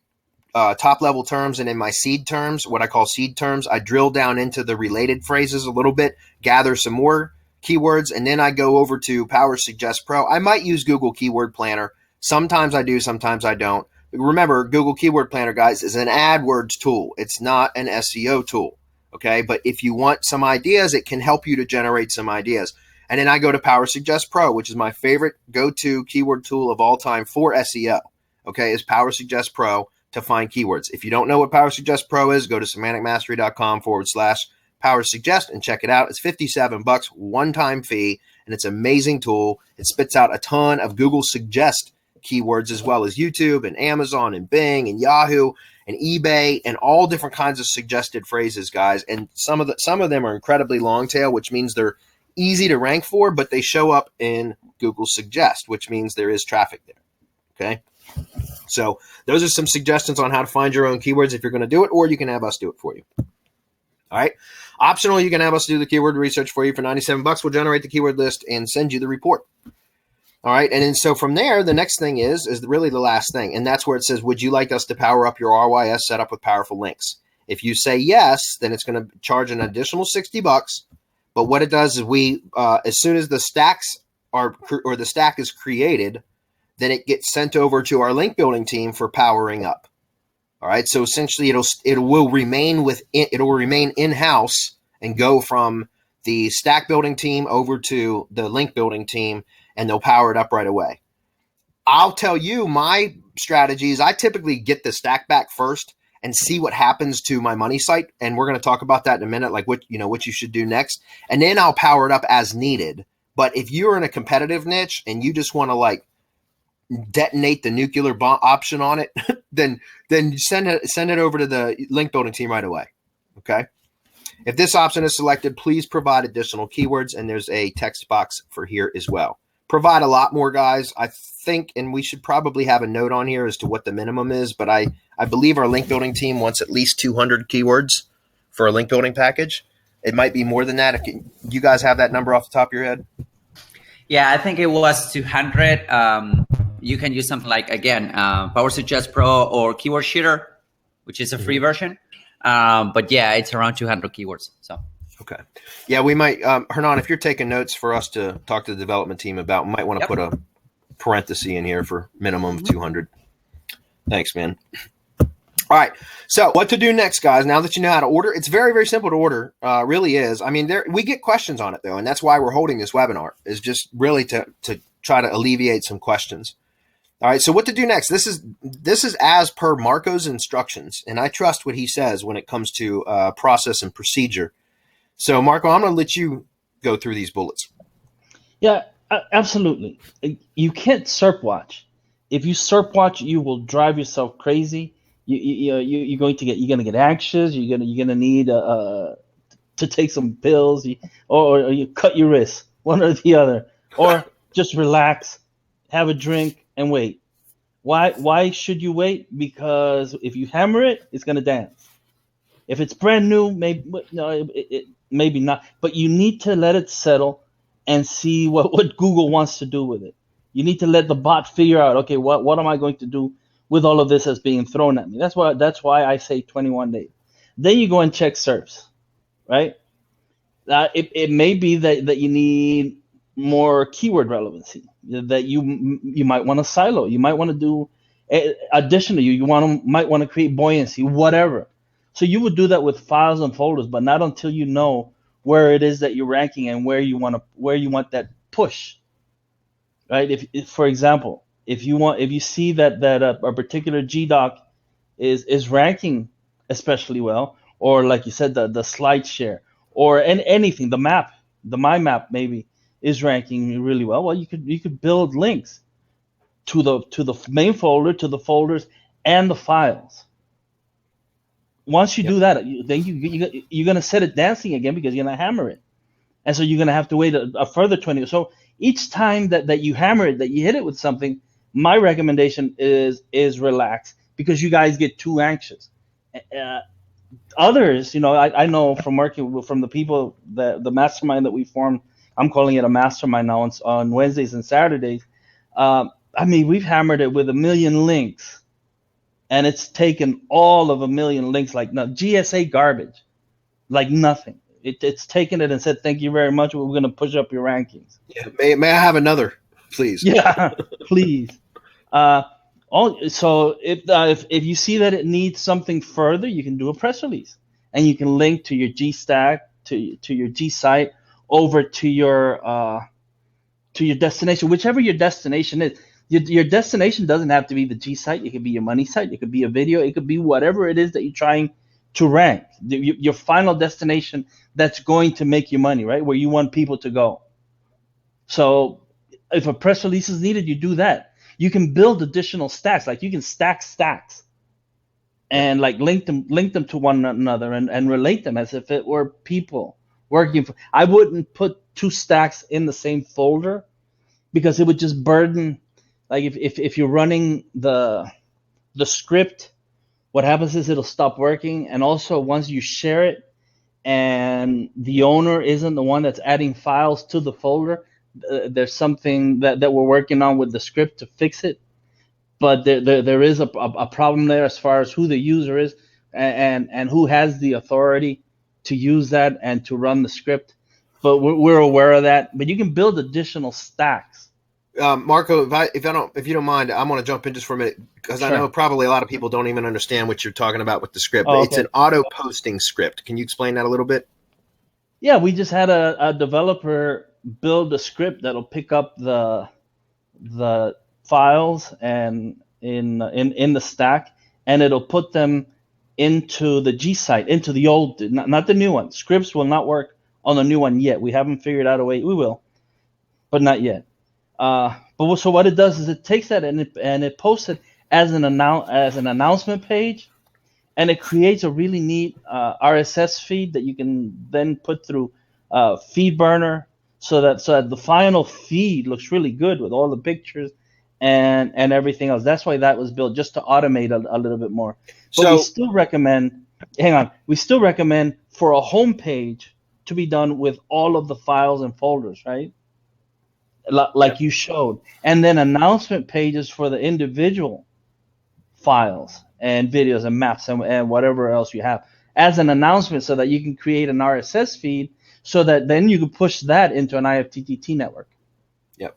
top level terms, and in my seed terms, what I call seed terms, I drill down into the related phrases a little bit, gather some more keywords, and then I go over to Power Suggest Pro. I might use Google Keyword Planner. Sometimes I do, sometimes I don't. Remember, Google Keyword Planner, guys, is an AdWords tool. It's not an SEO tool, okay? But if you want some ideas, it can help you to generate some ideas. And then I go to Power Suggest Pro, which is my favorite go-to keyword tool of all time for SEO, okay, is Power Suggest Pro to find keywords. If you don't know what Power Suggest Pro is, go to semanticmastery.com/Power Suggest and check it out. It's $57, one-time fee, and it's an amazing tool. It spits out a ton of Google Suggest keywords as well as YouTube and Amazon and Bing and Yahoo and eBay and all different kinds of suggested phrases, guys. And some of them are incredibly long tail, which means they're easy to rank for, but they show up in Google Suggest, which means there is traffic there. Okay. So those are some suggestions on how to find your own keywords if you're going to do it, or you can have us do it for you. All right. Optional, you can have us do the keyword research for you for $97. We'll generate the keyword list and send you the report. All right. And then so from there, the next thing is really the last thing. And that's where it says, would you like us to power up your RYS setup with powerful links? If you say yes, then it's going to charge an additional $60. But what it does is as soon as the stacks the stack is created, then it gets sent over to our link building team for powering up. All right. So essentially it will remain in-house and go from the stack building team over to the link building team, and they'll power it up right away. I'll tell you my strategies. I typically get the stack back first and see what happens to my money site. And we're going to talk about that in a minute, like what you should do next. And then I'll power it up as needed. But if you're in a competitive niche and you just want to detonate the nuclear bomb option on it, then send it over to the link building team right away. Okay. If this option is selected, please provide additional keywords. And there's a text box for here as well. Provide a lot more, guys. I think, and we should probably have a note on here as to what the minimum is, but I believe our link building team wants at least 200 keywords for a link building package. It might be more than that. You guys have that number off the top of your head? Yeah, I think it was 200. You can use something like, again, Power Suggest Pro or Keyword Sheeter, which is a free version. But yeah, it's around 200 keywords. So. Okay. Yeah, we might, Hernan, if you're taking notes for us to talk to the development team about, we might want to put a parenthesis in here for minimum of 200. Thanks, man. All right. So what to do next, guys? Now that you know how to order, it's very, very simple to order. Really is. I mean, we get questions on it though, and that's why we're holding this webinar, is just really to try to alleviate some questions. All right. So what to do next? This is as per Marco's instructions, and I trust what he says when it comes to process and procedure. So, Marco, I'm going to let you go through these bullets. Yeah, absolutely. You can't SERP watch. If you SERP watch, you will drive yourself crazy. You're going to get anxious. You're gonna need to take some pills, or you cut your wrist, one or the other, or just relax, have a drink, and wait. Why should you wait? Because if you hammer it, it's gonna dance. If it's brand new, maybe not, but you need to let it settle and see what Google wants to do with it. You need to let the bot figure out, okay, what am I going to do with all of this that's being thrown at me. That's why I say 21 days. Then you go and check SERPs, right? It may be that you need more keyword relevancy, that you might want to silo, you might want to do additionally, might want to create buoyancy, whatever. So you would do that with files and folders, but not until you know where it is that you're ranking and where you want that push, right? If for example, if you see that a particular GDoc is ranking especially well, or like you said, the slide share, or anything, the my map maybe is ranking really well. Well, you could build links to the main folder, to the folders, and the files. Once you do that, then you're gonna set it dancing again, because you're gonna hammer it, and so you're gonna have to wait a further 20. So each time that you hammer it, that you hit it with something, my recommendation is relax, because you guys get too anxious. Others, I know from working from the people, the mastermind that we formed. I'm calling it a mastermind now on Wednesdays and Saturdays. I mean, we've hammered it with 1,000,000 links, and it's taken all of 1,000,000 links like no GSA garbage, like nothing. It's taken it and said, thank you very much. We're going to push up your rankings. Yeah. May I have another, please? Yeah, please. So if you see that it needs something further, you can do a press release, and you can link to your G stack, to your G site, over to your destination, whichever your destination is. Your destination doesn't have to be the G site. It could be your money site. It could be a video. It could be whatever it is that you're trying to rank. Your final destination that's going to make you money, right? Where you want people to go. So if a press release is needed, you do that. You can build additional stacks, like you can stack stacks and like link them to one another, and relate them as if it were people working for. I wouldn't put two stacks in the same folder, because it would just burden. Like if you're running the script, what happens is it'll stop working. And also, once you share it and the owner isn't the one that's adding files to the folder, there's something that we're working on with the script to fix it. But there is a problem there as far as who the user is, and who has the authority to use that and to run the script. But we're aware of that. But you can build additional stacks. Marco, if you don't mind, I want to jump in just for a minute, because Sure. I know probably a lot of people don't even understand what you're talking about with the script. Oh, It's okay. an auto posting script. Can you explain that a little bit? Yeah, we just had a developer build a script that'll pick up the files and in the stack, and it'll put them into the G site, into the old, not the new one. Scripts will not work on the new one yet. We haven't figured out a way. We will, but not yet. So what it does is it takes that and it posts it as an announcement page, and it creates a really neat RSS feed that you can then put through FeedBurner, so that the final feed looks really good with all the pictures and everything else. That's why that was built, just to automate a little bit more. But we still recommend. Hang on, we still recommend for a home page to be done with all of the files and folders, right? Like you showed, and then announcement pages for the individual files and videos and maps and whatever else you have as an announcement, so that you can create an RSS feed, so that then you can push that into an IFTTT network. Yep.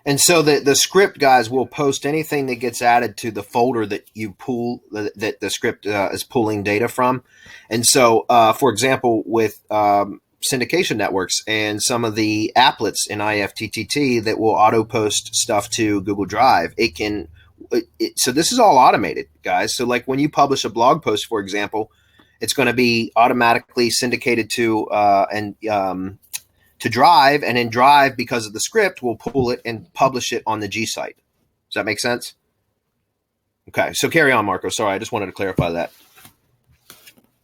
And so the script guys will post anything that gets added to the folder that you pull, that the script is pulling data from. And so, for example, with syndication networks and some of the applets in IFTTT that will auto post stuff to Google Drive, so this is all automated, guys. So like when you publish a blog post, for example, it's going to be automatically syndicated to Drive, and then Drive, because of the script, will pull it and publish it on the G site. Does that make sense? Okay, so carry on, Marco. Sorry, I just wanted to clarify that.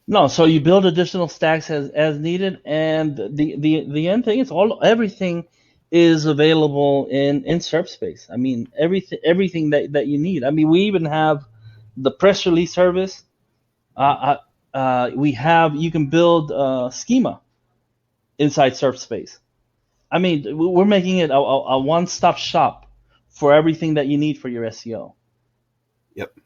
No, so you build additional stacks as needed, and the end thing is everything is available in SERP space. I mean, everything that you need. I mean, we even have the press release service. You can build schema inside SERP space. I mean, we're making it a one-stop shop for everything that you need for your SEO. Yep.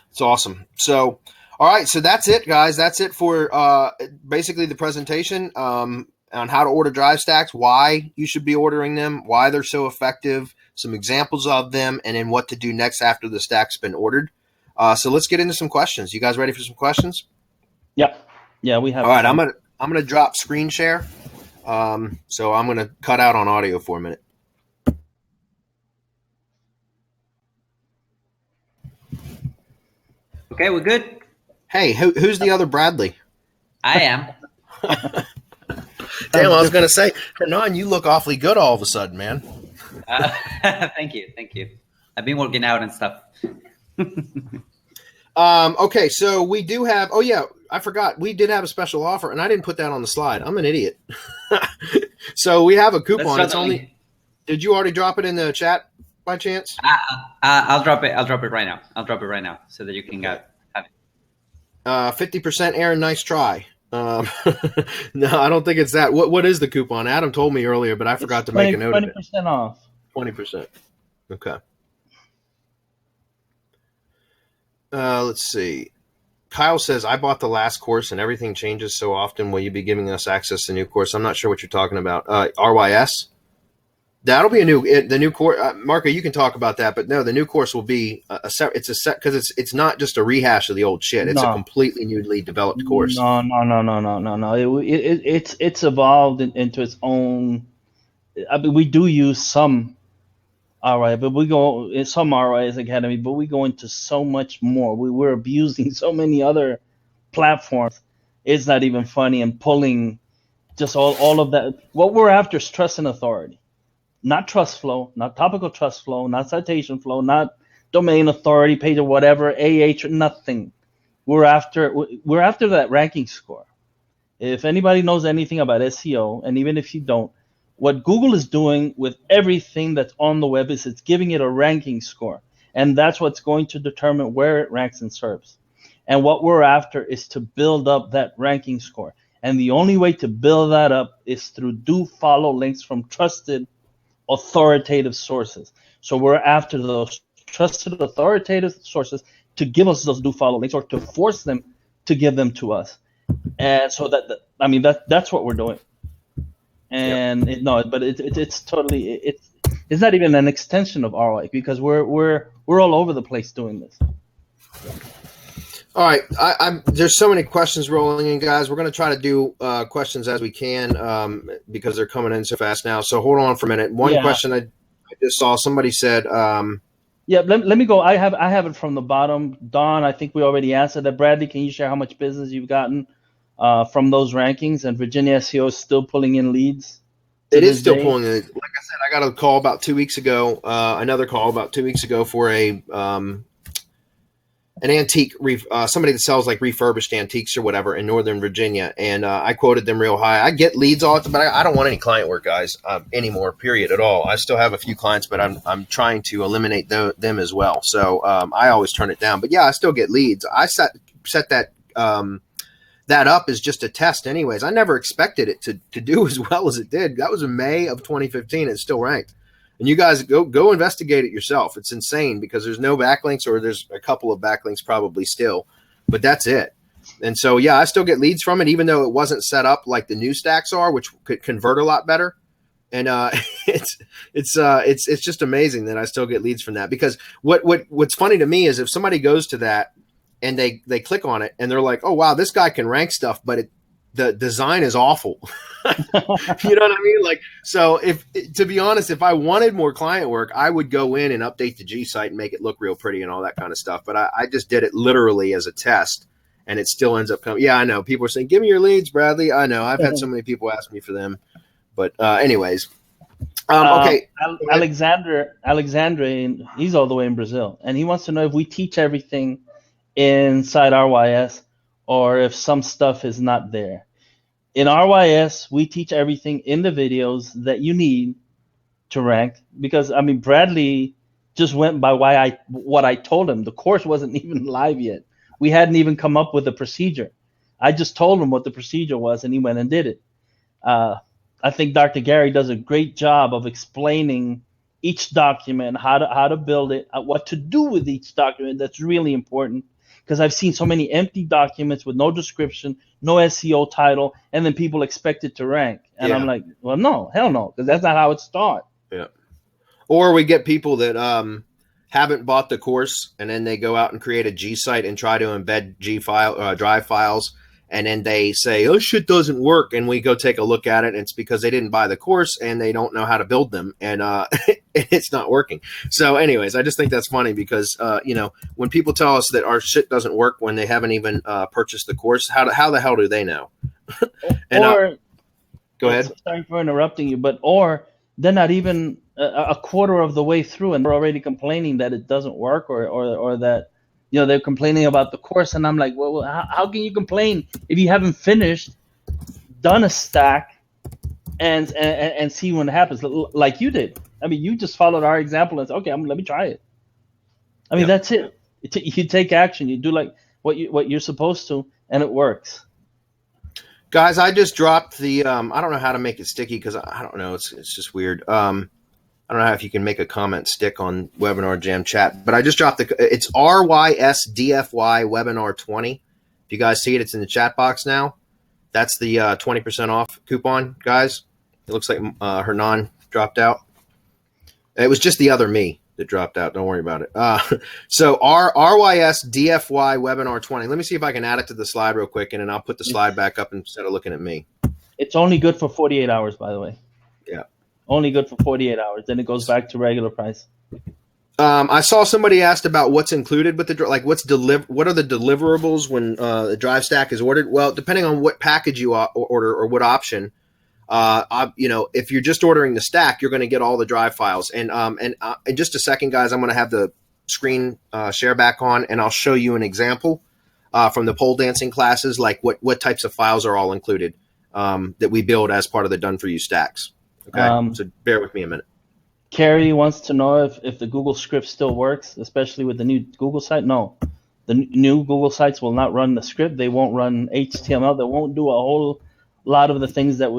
It's awesome. So, all right. So that's it, guys. That's it for basically the presentation on how to order drive stacks, why you should be ordering them, why they're so effective, some examples of them, and then what to do next after the stack's been ordered. So let's get into some questions. You guys ready for some questions? Yep. Yeah, we have. All right. I'm gonna drop screen share. So I'm gonna cut out on audio for a minute. Okay, we're good. Hey, who's the other Bradley? I am. Damn, I was going to say, Hernan, you look awfully good all of a sudden, man. Thank you. I've been working out and stuff. Okay, so we do have. Oh yeah, I forgot. We did have a special offer, and I didn't put that on the slide. I'm an idiot. So we have a coupon. It's only. Did you already drop it in the chat by chance? I'll drop it. I'll drop it right now. So that you can have it. 50% Aaron, nice try. No, I don't think it's that. What is the coupon? Adam told me earlier, but I forgot to make a note of it. 20% off. 20%. Okay. Let's see. Kyle says, I bought the last course and everything changes so often. Will you be giving us access to the new course? I'm not sure what you're talking about. RYS? That'll be the new course. Marco, you can talk about that, but no, the new course will be because it's not just a rehash of the old shit. It's a completely newly developed course. No. It's evolved into its own. I mean, we do use some RYS, but we go in some RYS Academy, but we go into so much more. We're abusing so many other platforms. It's not even funny, and pulling just all of that. What we're after is trust and authority. Not trust flow, not topical trust flow, not citation flow, not domain authority page or whatever, nothing. We're after that ranking score. If anybody knows anything about SEO, and even if you don't, what Google is doing with everything that's on the web is it's giving it a ranking score. And that's what's going to determine where it ranks in SERPs. And what we're after is to build up that ranking score. And the only way to build that up is through do follow links from trusted authoritative sources. So we're after those trusted authoritative sources to give us those do follow links or to force them to give them to us. And so that's what we're doing. And it's totally it's not even an extension of ROI because we're all over the place doing this. All right, there's so many questions rolling in, guys. We're going to try to do questions as we can because they're coming in so fast now. So hold on for a minute. One question I just saw. Somebody said. Let me go. I have it from the bottom. Don, I think we already answered that. Bradley, can you share how much business you've gotten from those rankings? And Virginia SEO is still pulling in leads. It is still pulling in. Like I said, I got a call about 2 weeks ago. Another call about 2 weeks ago for an antique, somebody that sells like refurbished antiques or whatever in Northern Virginia. And I quoted them real high. I get leads all the time, but I don't want any client work, guys, anymore, period, at all. I still have a few clients, but I'm trying to eliminate them as well. So I always turn it down. But yeah, I still get leads. I set that up as just a test anyways. I never expected it to do as well as it did. That was in May of 2015. It's still ranked. And you guys go investigate it yourself. It's insane because there's no backlinks, or there's a couple of backlinks probably still, but that's it. And so, yeah, I still get leads from it, even though it wasn't set up like the new stacks are, which could convert a lot better. And it's just amazing that I still get leads from that, because what's funny to me is if somebody goes to that and they click on it and they're like, oh wow, this guy can rank stuff, but the design is awful. You know what I mean? Like, so to be honest, if I wanted more client work, I would go in and update the G site and make it look real pretty and all that kind of stuff. But I just did it literally as a test, and it still ends up coming. Yeah, I know. People are saying, give me your leads, Bradley. I know. I've had so many people ask me for them. But anyways. Okay. Alexander, he's all the way in Brazil, and he wants to know if we teach everything inside RYS or if some stuff is not there. In RYS, we teach everything in the videos that you need to rank, because I mean, Bradley just went by what I told him. The course wasn't even live yet. We hadn't even come up with a procedure. I just told him what the procedure was, and he went and did it. I think Dr. Gary does a great job of explaining each document, how to build it, what to do with each document. That's really important because I've seen so many empty documents with no description, no SEO title, and then people expect it to rank. And I'm like, well, no, hell no, because that's not how it's taught. Yeah. Or we get people that haven't bought the course, and then they go out and create a G site and try to embed drive files, and then they say, "Oh, shit doesn't work," and we go take a look at it, and it's because they didn't buy the course and they don't know how to build them, and it's not working. So, anyways, I just think that's funny because when people tell us that our shit doesn't work when they haven't even purchased the course, how the hell do they know? And, go ahead. Sorry for interrupting you, or they're not even a quarter of the way through, and they're already complaining that it doesn't work, or that they're complaining about the course. And I'm like, well, how can you complain if you haven't finished, done a stack, and see what happens like you did? I mean, you just followed our example and said, okay, let me try it. I mean, that's it. You take action. You do like what you're supposed to, and it works. Guys, I just dropped the I don't know how to make it sticky because I don't know. It's just weird. I don't know if you can make a comment stick on Webinar Jam chat, but I just dropped it's RYS DFY Webinar 20. If you guys see it, it's in the chat box now. That's the 20% off coupon, guys. It looks like Hernan dropped out. It was just the other me that dropped out. Don't worry about it. So RYS DFY Webinar 20. Let me see if I can add it to the slide real quick, and then I'll put the slide back up instead of looking at me. It's only good for 48 hours, by the way. Yeah. Only good for 48 hours. Then it goes back to regular price. I saw somebody asked about what's included with the what are the deliverables when the drive stack is ordered. Well, depending on what package you order or what option, if you're just ordering the stack, you're going to get all the drive files. And in just a second, guys, I'm going to have the screen share back on, and I'll show you an example from the pole dancing classes, like what types of files are all included that we build as part of the done for you stacks. Okay, so bear with me a minute. Carrie wants to know if the Google script still works, especially with the new Google site. No, the new Google sites will not run the script. They won't run HTML. They won't do a whole lot of the things that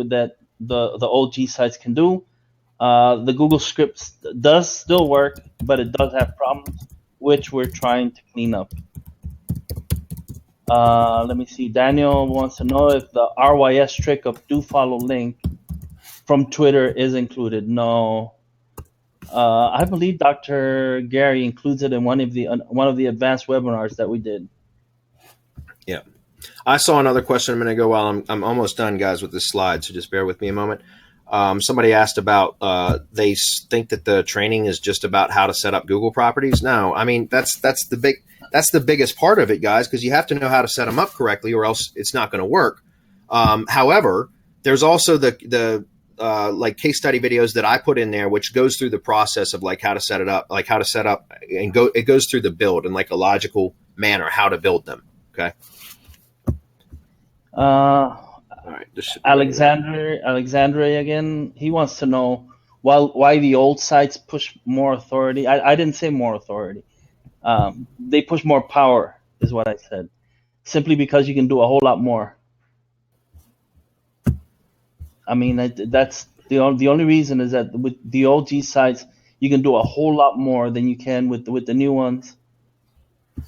the old G sites can do. The Google script does still work, but it does have problems, which we're trying to clean up. Let me see. Daniel wants to know if the RYS trick of do follow link from Twitter is included. No. I believe Dr. Gary includes it in one of the advanced webinars that we did. Yeah. I saw another question a minute ago. While I'm almost done, guys, with this slide, so just bear with me a moment. Somebody asked about they think that the training is just about how to set up Google properties. No, I mean that's the biggest part of it, guys, because you have to know how to set them up correctly, or else it's not going to work. However, there's also the like case study videos that I put in there, which goes through the process of like how to set it up, like how to set up and it goes through the build in like a logical manner, how to build them. Okay. All right. Alexandre again. He wants to know why the old sites push more authority. I didn't say more authority. They push more power, is what I said. Simply because you can do a whole lot more. I mean, that's the only reason is that with the old G sites, you can do a whole lot more than you can with the new ones,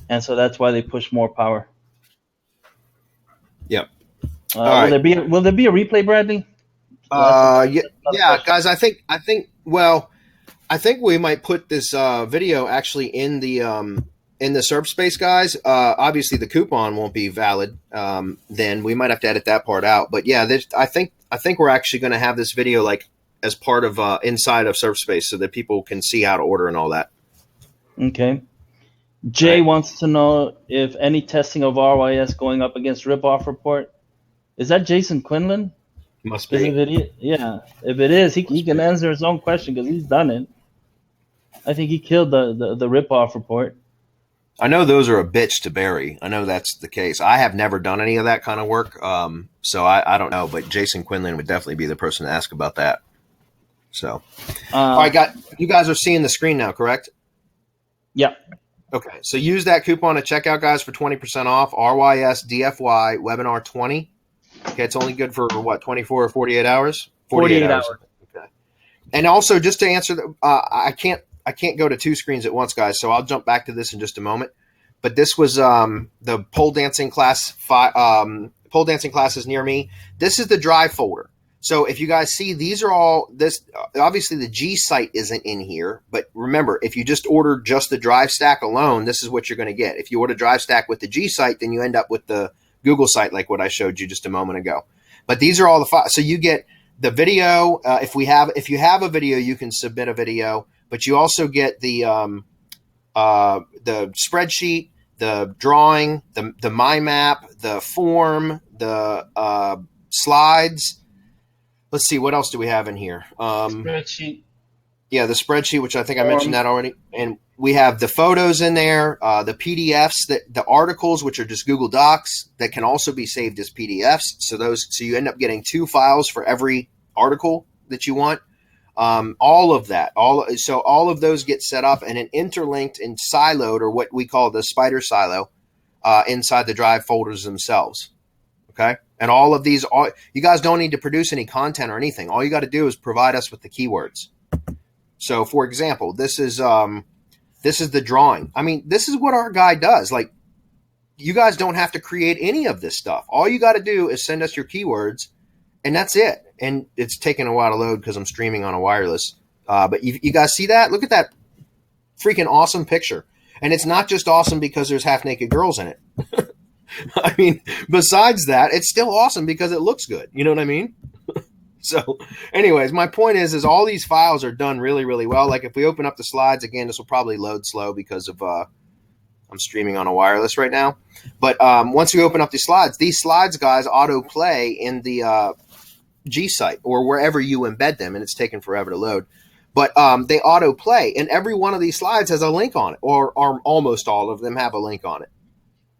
and so that's why they push more power. Yep. Will there be a replay, Bradley? Yeah, guys. I think we might put this video actually in the SERP space, guys. Obviously, the coupon won't be valid. Then we might have to edit that part out. But yeah, I think we're actually going to have this video like as part of inside of SERP space so that people can see how to order and all that. Okay. Jay wants to know if any testing of RYS going up against ripoff report. Is that Jason Quinlan? Must be. Yeah. If it is, he can answer his own question because he's done it. I think he killed the ripoff report. I know those are a bitch to bury. I know that's the case. I have never done any of that kind of work, so I don't know. But Jason Quinlan would definitely be the person to ask about that. So, all right, you guys are seeing the screen now, correct? Yeah. Okay, so use that coupon at checkout, guys, for 20% off. RYS DFY Webinar 20. Okay, it's only good for what, 24 or 48 hours? 48 hours. Okay. And also, just to answer, I can't go to two screens at once, guys. So I'll jump back to this in just a moment. But this was the pole dancing class. Pole dancing classes near me. This is the drive folder. So if you guys see, these are all this. Obviously, the G site isn't in here. But remember, if you just order just the drive stack alone, this is what you're going to get. If you order drive stack with the G site, then you end up with the Google site, like what I showed you just a moment ago. But these are all the files. So you get the video. If you have a video, you can submit a video. But you also get the spreadsheet, the drawing, the mind map, the form, the slides. Let's see, what else do we have in here? Spreadsheet. Yeah, the spreadsheet, which I think I mentioned that already. And we have the photos in there, the PDFs, the articles, which are just Google Docs that can also be saved as PDFs. So you end up getting 2 files for every article that you want. All of that, so all of those get set up and then interlinked and siloed, or what we call the spider silo, inside the drive folders themselves. Okay. And all of these, you guys don't need to produce any content or anything. All you got to do is provide us with the keywords. So for example, this is the drawing. I mean, this is what our guy does. Like, you guys don't have to create any of this stuff. All you got to do is send us your keywords, and that's it. And it's taking a while to load because I'm streaming on a wireless. But you guys see that? Look at that freaking awesome picture. And it's not just awesome because there's half-naked girls in it. I mean, besides that, it's still awesome because it looks good. You know what I mean? So anyways, my point is all these files are done really, really well. Like if we open up the slides, again, this will probably load slow because of I'm streaming on a wireless right now. But once we open up these slides, guys, auto-play in the G site or wherever you embed them, and it's taken forever to load. But they auto-play, and every one of these slides has a link on it, or almost all of them have a link on it.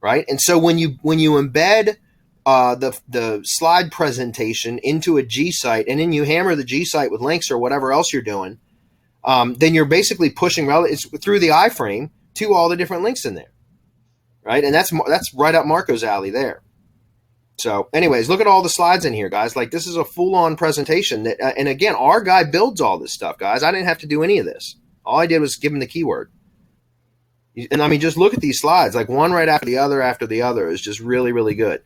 Right. And so when you embed the slide presentation into a G site, and then you hammer the G site with links or whatever else you're doing, then you're basically pushing it's through the iframe to all the different links in there. Right. And that's right up Marco's alley there. So anyways, look at all the slides in here, guys. Like, this is a full on presentation that, and again, our guy builds all this stuff, guys. I didn't have to do any of this. All I did was give him the keyword. And I mean, just look at these slides, like one right after the other is just really, really good.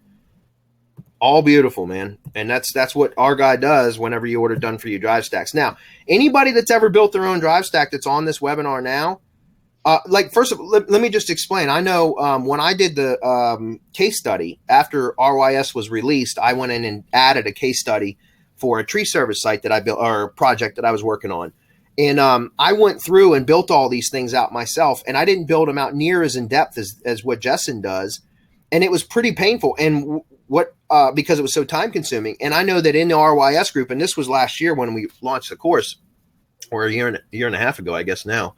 All beautiful, man. And that's what our guy does whenever you order done for you drive stacks. Now, anybody that's ever built their own drive stack that's on this webinar now, like, first of all, let me just explain. I know when I did the case study after RYS was released, I went in and added a case study for a tree service site that I built, or a project that I was working on. And I went through and built all these things out myself, and I didn't build them out near as in depth as what Jessen does. And it was pretty painful. And because it was so time consuming. And I know that in the RYS group, and this was last year when we launched the course, or a year and a half ago, I guess now,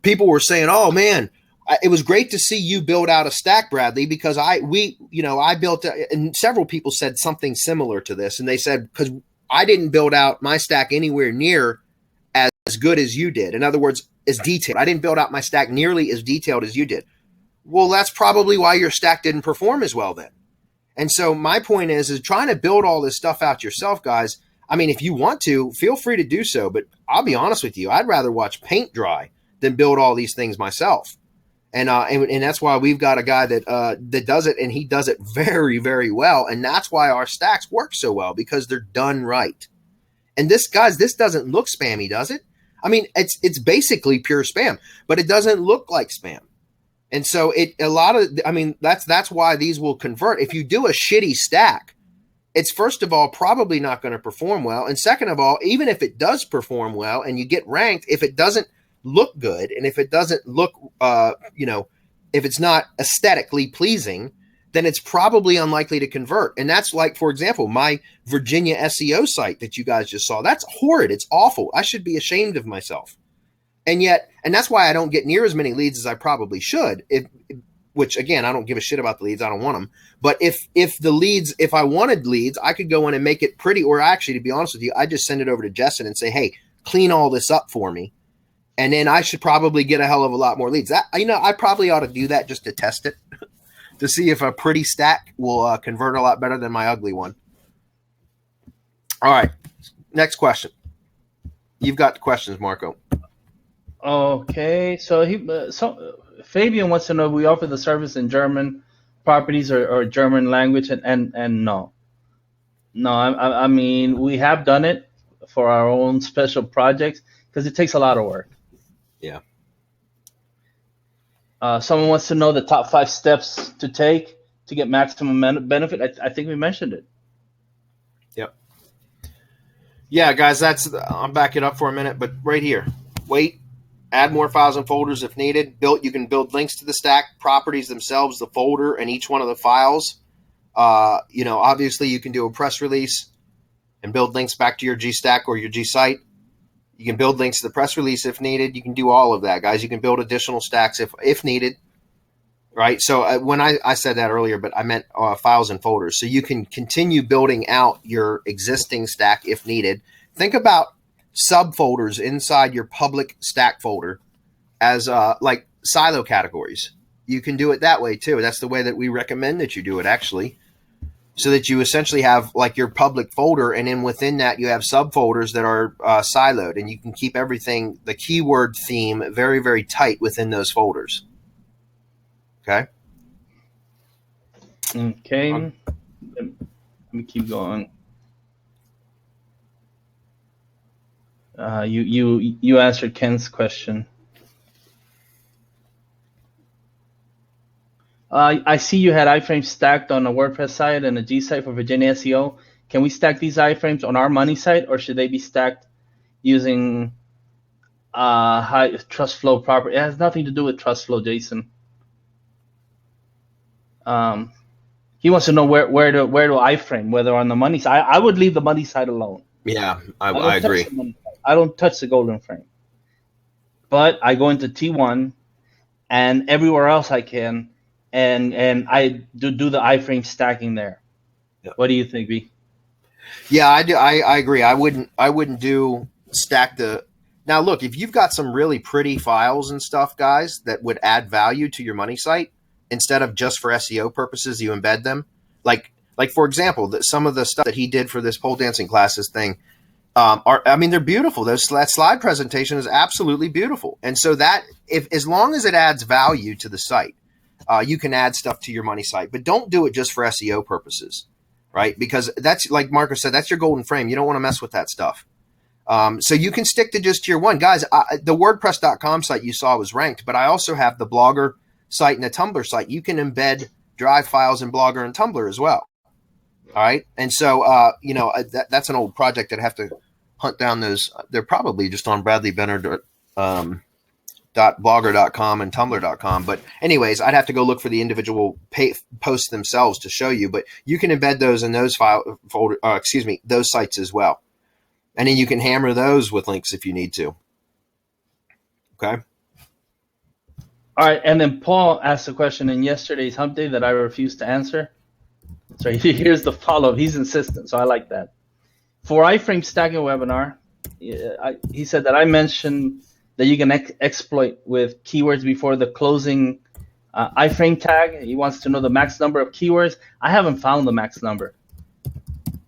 people were saying, "Oh man, it was great to see you build out a stack, Bradley," because I built, and several people said something similar to this. And they said, because I didn't build out my stack anywhere near as good as you did. In other words, as detailed. I didn't build out my stack nearly as detailed as you did. Well, that's probably why your stack didn't perform as well then. And so my point is trying to build all this stuff out yourself, guys. I mean, if you want to, feel free to do so. But I'll be honest with you, I'd rather watch paint dry than build all these things myself. And that's why we've got a guy that does it, and he does it very, very well. And that's why our stacks work so well, because they're done right. And this doesn't look spammy, does it? I mean, it's basically pure spam, but it doesn't look like spam. And so that's why these will convert. If you do a shitty stack, it's first of all probably not going to perform well. And second of all, even if it does perform well and you get ranked, if it doesn't look good, and if it doesn't look, if it's not aesthetically pleasing, then it's probably unlikely to convert. And that's like, for example, my Virginia SEO site that you guys just saw. That's horrid. It's awful. I should be ashamed of myself. And that's why I don't get near as many leads as I probably should. Which again, I don't give a shit about the leads. I don't want them. But if I wanted leads, I could go in and make it pretty. Or actually, to be honest with you, I just send it over to Jessen and say, "Hey, clean all this up for me." And then I should probably get a hell of a lot more leads. I probably ought to do that just to test it, to see if a pretty stack will convert a lot better than my ugly one. All right, next question. You've got the questions, Marco. Okay, so Fabian wants to know if we offer the service in German properties or German language, and no, I mean we have done it for our own special projects because it takes a lot of work. Yeah. Someone wants to know the top 5 steps to take to get maximum benefit. I think we mentioned it. Yep. Yeah, guys, I'll back it up for a minute, but right here, wait, add more files and folders if needed. You can build links to the stack, properties themselves, the folder, and each one of the files. Obviously you can do a press release and build links back to your G stack or your G site. You can build links to the press release if needed. You can do all of that, guys. You can build additional stacks if needed, right? So when I said that earlier, but I meant files and folders. So you can continue building out your existing stack if needed. Think about subfolders inside your public stack folder as like silo categories. You can do it that way too. That's the way that we recommend that you do it, actually. So that you essentially have like your public folder, and then within that you have subfolders that are siloed, and you can keep everything, the keyword theme, very, very tight within those folders. Okay. Okay. Let me keep going. You answered Ken's question. I see you had iframes stacked on a WordPress site and a G site for Virginia SEO. Can we stack these iframes on our money site, or should they be stacked using high trust flow property? It has nothing to do with trust flow, Jason. He wants to know where to iframe, whether on the money side. I would leave the money side alone. Yeah, I agree. I don't touch the golden frame, but I go into T1 and everywhere else I can. And I do the iframe stacking there. Yep. What do you think, B? Yeah, I do. I agree. I wouldn't do stack the. Now, look, if you've got some really pretty files and stuff, guys, that would add value to your money site, instead of just for SEO purposes, you embed them. Like for example, some of the stuff that he did for this pole dancing classes thing, they're beautiful. That slide presentation is absolutely beautiful. And so that as long as it adds value to the site, you can add stuff to your money site, but don't do it just for SEO purposes, right? Because that's, like Marco said, that's your golden frame. You don't want to mess with that stuff. So you can stick to just tier 1. Guys, the WordPress.com site you saw was ranked, but I also have the Blogger site and the Tumblr site. You can embed drive files in Blogger and Tumblr as well. All right. And so, that's an old project that I have to hunt down those. They're probably just on bradleybenner.blogger.com and tumblr.com. But anyways, I'd have to go look for the individual posts themselves to show you, but you can embed those in those those sites as well. And then you can hammer those with links if you need to. Okay. All right. And then Paul asked a question in yesterday's hump day that I refused to answer. So here's the follow-up. He's insistent, so I like that. For iframe stacking webinar, he said that I mentioned that you can exploit with keywords before the closing iframe tag. He wants to know the max number of keywords. I haven't found the max number.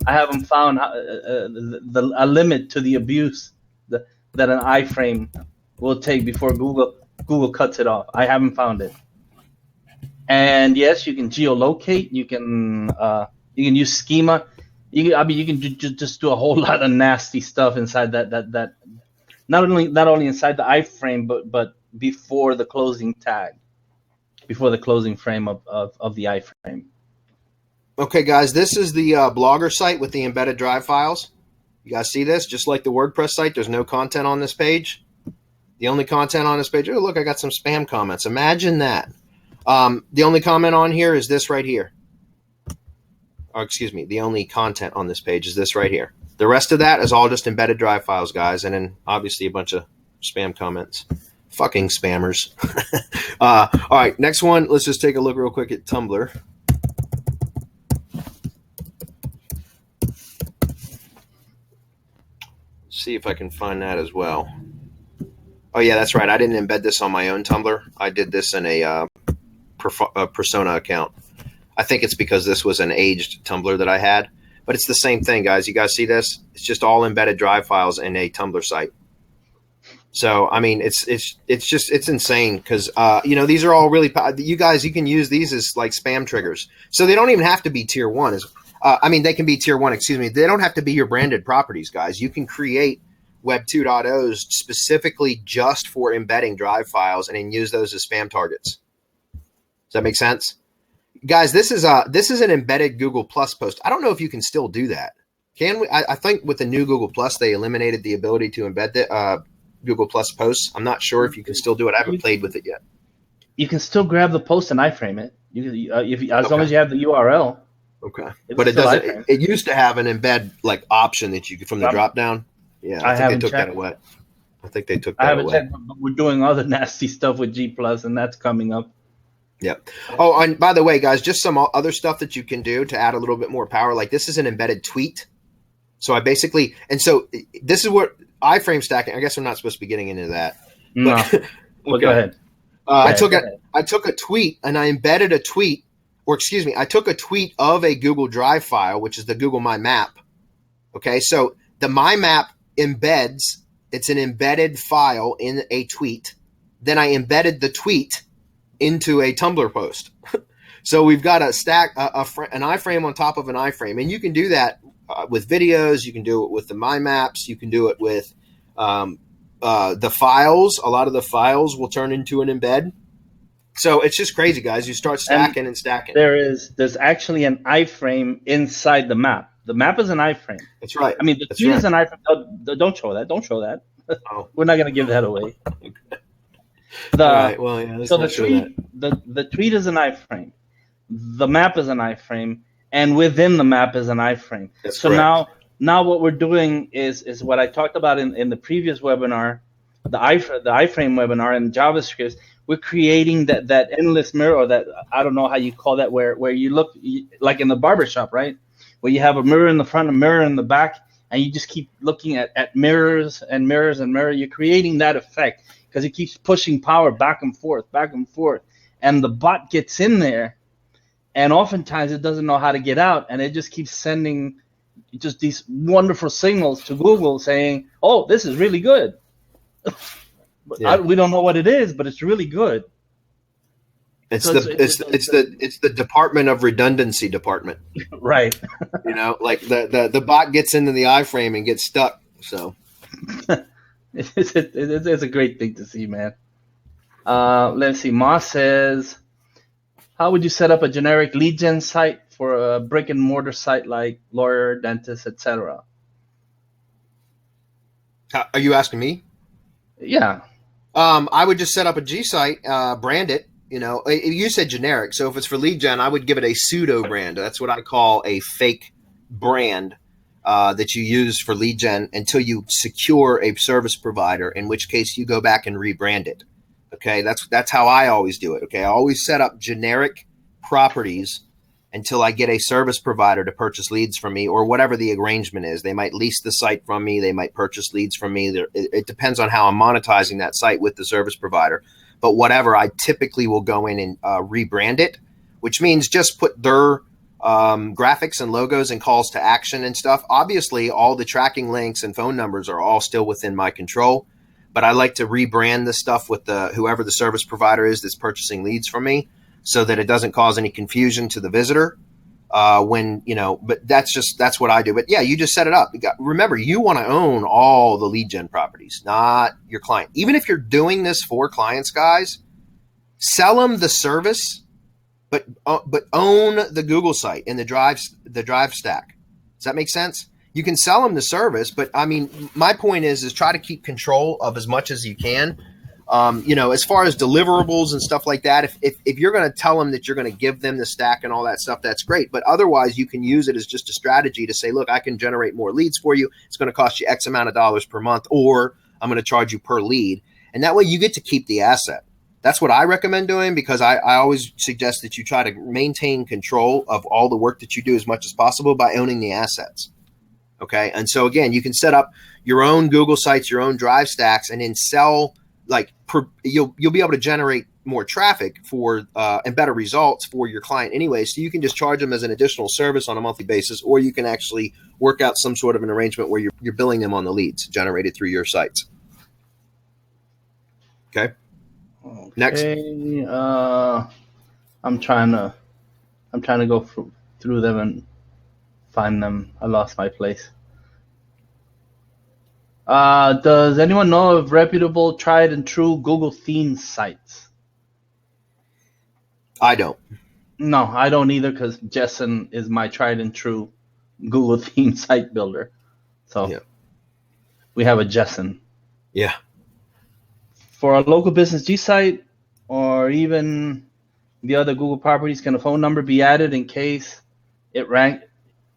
I haven't found a limit to the abuse that an iframe will take before Google cuts it off. I haven't found it. And yes, you can geolocate. You can use schema. You can just do a whole lot of nasty stuff inside that. Not only inside the iframe, but before the closing tag, before the closing frame of the iframe. Okay, guys, this is the Blogger site with the embedded drive files. You guys see this? Just like the WordPress site, there's no content on this page. The only content on this page, oh, look, I got some spam comments. Imagine that. The only comment on here is this right here. Or excuse me, the only content on this page is this right here. The rest of that is all just embedded drive files, guys, and then obviously a bunch of spam comments. Fucking spammers. All right, next one. Let's just take a look real quick at Tumblr. See if I can find that as well. Oh, yeah, that's right. I didn't embed this on my own Tumblr. I did this in a persona account. I think it's because this was an aged Tumblr that I had. But it's the same thing, guys. You guys see this? It's just all embedded drive files in a Tumblr site. So I mean, it's insane because these are all really you guys, you can use these as like spam triggers. So they don't even have to be tier one. They can be tier one. Excuse me. They don't have to be your branded properties, guys. You can create Web 2.0s specifically just for embedding drive files and then use those as spam targets. Does that make sense, guys? This is an embedded Google Plus post. I don't know if you can still do that. Can we? I think with the new Google Plus, they eliminated the ability to embed the Google Plus posts. I'm not sure if you can still do it. I haven't played with it yet. You can still grab the post and iframe it. As long as you have the URL. Okay, but it doesn't. It used to have an embed like option that you could from the drop down. Yeah, I think they took that away. I think they took that away. I haven't checked, but we're doing other nasty stuff with G Plus, and that's coming up. Yep. Oh, and by the way, guys, just some other stuff that you can do to add a little bit more power. Like this is an embedded tweet. So I basically, and so this is what iframe stacking. I guess we're not supposed to be getting into that. No. Well, go ahead. I took a tweet and I embedded a tweet, or excuse me, I took a tweet of a Google Drive file, which is the Google My Map. Okay, so the My Map embeds. It's an embedded file in a tweet. Then I embedded the tweet into a Tumblr post. So we've got a stack, an iframe on top of an iframe, and you can do that with videos. You can do it with the My Maps. You can do it with the files. A lot of the files will turn into an embed. So it's just crazy, guys. You start stacking and stacking. There's actually an iframe inside the map. The map is an iframe. That's right. I mean, the tweet is an iframe. Don't show that. Don't show that. Oh. We're not going to give that away. Okay. All right. Well, yeah. So the tweet is an iframe. The map is an iframe, and within the map is an iframe. That's so correct. now what we're doing is what I talked about in the previous webinar, the iframe webinar in JavaScript. We're creating that endless mirror, or that, I don't know how you call that, where you look like in the barbershop, right? Where you have a mirror in the front, a mirror in the back, and you just keep looking at mirrors and mirrors and mirrors. You're creating that effect because it keeps pushing power back and forth, and the bot gets in there, and oftentimes it doesn't know how to get out, and it just keeps sending just these wonderful signals to Google saying, "Oh, this is really good." Yeah. We don't know what it is, but it's really good. It's the Department of Redundancy department, right? Like the bot gets into the iframe and gets stuck. So it's a great thing to see, man. Let's see. Moss says, how would you set up a generic lead gen site for a brick and mortar site like lawyer, dentist, etc.? Are you asking me? Yeah. I would just set up a G site, brand it. You said generic. So if it's for lead gen, I would give it a pseudo brand. That's what I call a fake brand that you use for lead gen until you secure a service provider, in which case you go back and rebrand it. Okay, that's how I always do it. Okay, I always set up generic properties until I get a service provider to purchase leads from me, or whatever the arrangement is. They might lease the site from me. They might purchase leads from me. It depends on how I'm monetizing that site with the service provider. But whatever, I typically will go in and rebrand it, which means just put their graphics and logos and calls to action and stuff. Obviously, all the tracking links and phone numbers are all still within my control. But I like to rebrand the stuff with whoever the service provider is that's purchasing leads from me, so that it doesn't cause any confusion to the visitor but that's what I do. But yeah, you just set it up. Remember, you want to own all the lead gen properties, not your client. Even if you're doing this for clients, guys, sell them the service, but own the Google site and the drive stack. Does that make sense? You can sell them the service, but I mean, my point is try to keep control of as much as you can. As far as deliverables and stuff like that, if you're going to tell them that you're going to give them the stack and all that stuff, that's great. But otherwise, you can use it as just a strategy to say, look, I can generate more leads for you. It's going to cost you X amount of dollars per month, or I'm going to charge you per lead. And that way you get to keep the asset. That's what I recommend doing, because I always suggest that you try to maintain control of all the work that you do as much as possible by owning the assets. Okay. And so again, you can set up your own Google sites, your own drive stacks, and then sell. You'll be able to generate more traffic for and better results for your client anyway. So you can just charge them as an additional service on a monthly basis, or you can actually work out some sort of an arrangement where you're billing them on the leads generated through your sites. Okay. Next. Okay. I'm trying to go through them and find them. I lost my place. Does anyone know of reputable, tried and true Google theme sites? I don't. No, I don't either, because Jessen is my tried and true Google theme site builder. So Yeah. we have a Jessen. Yeah. For a local business G site, or even the other Google properties, can a phone number be added in case it rank?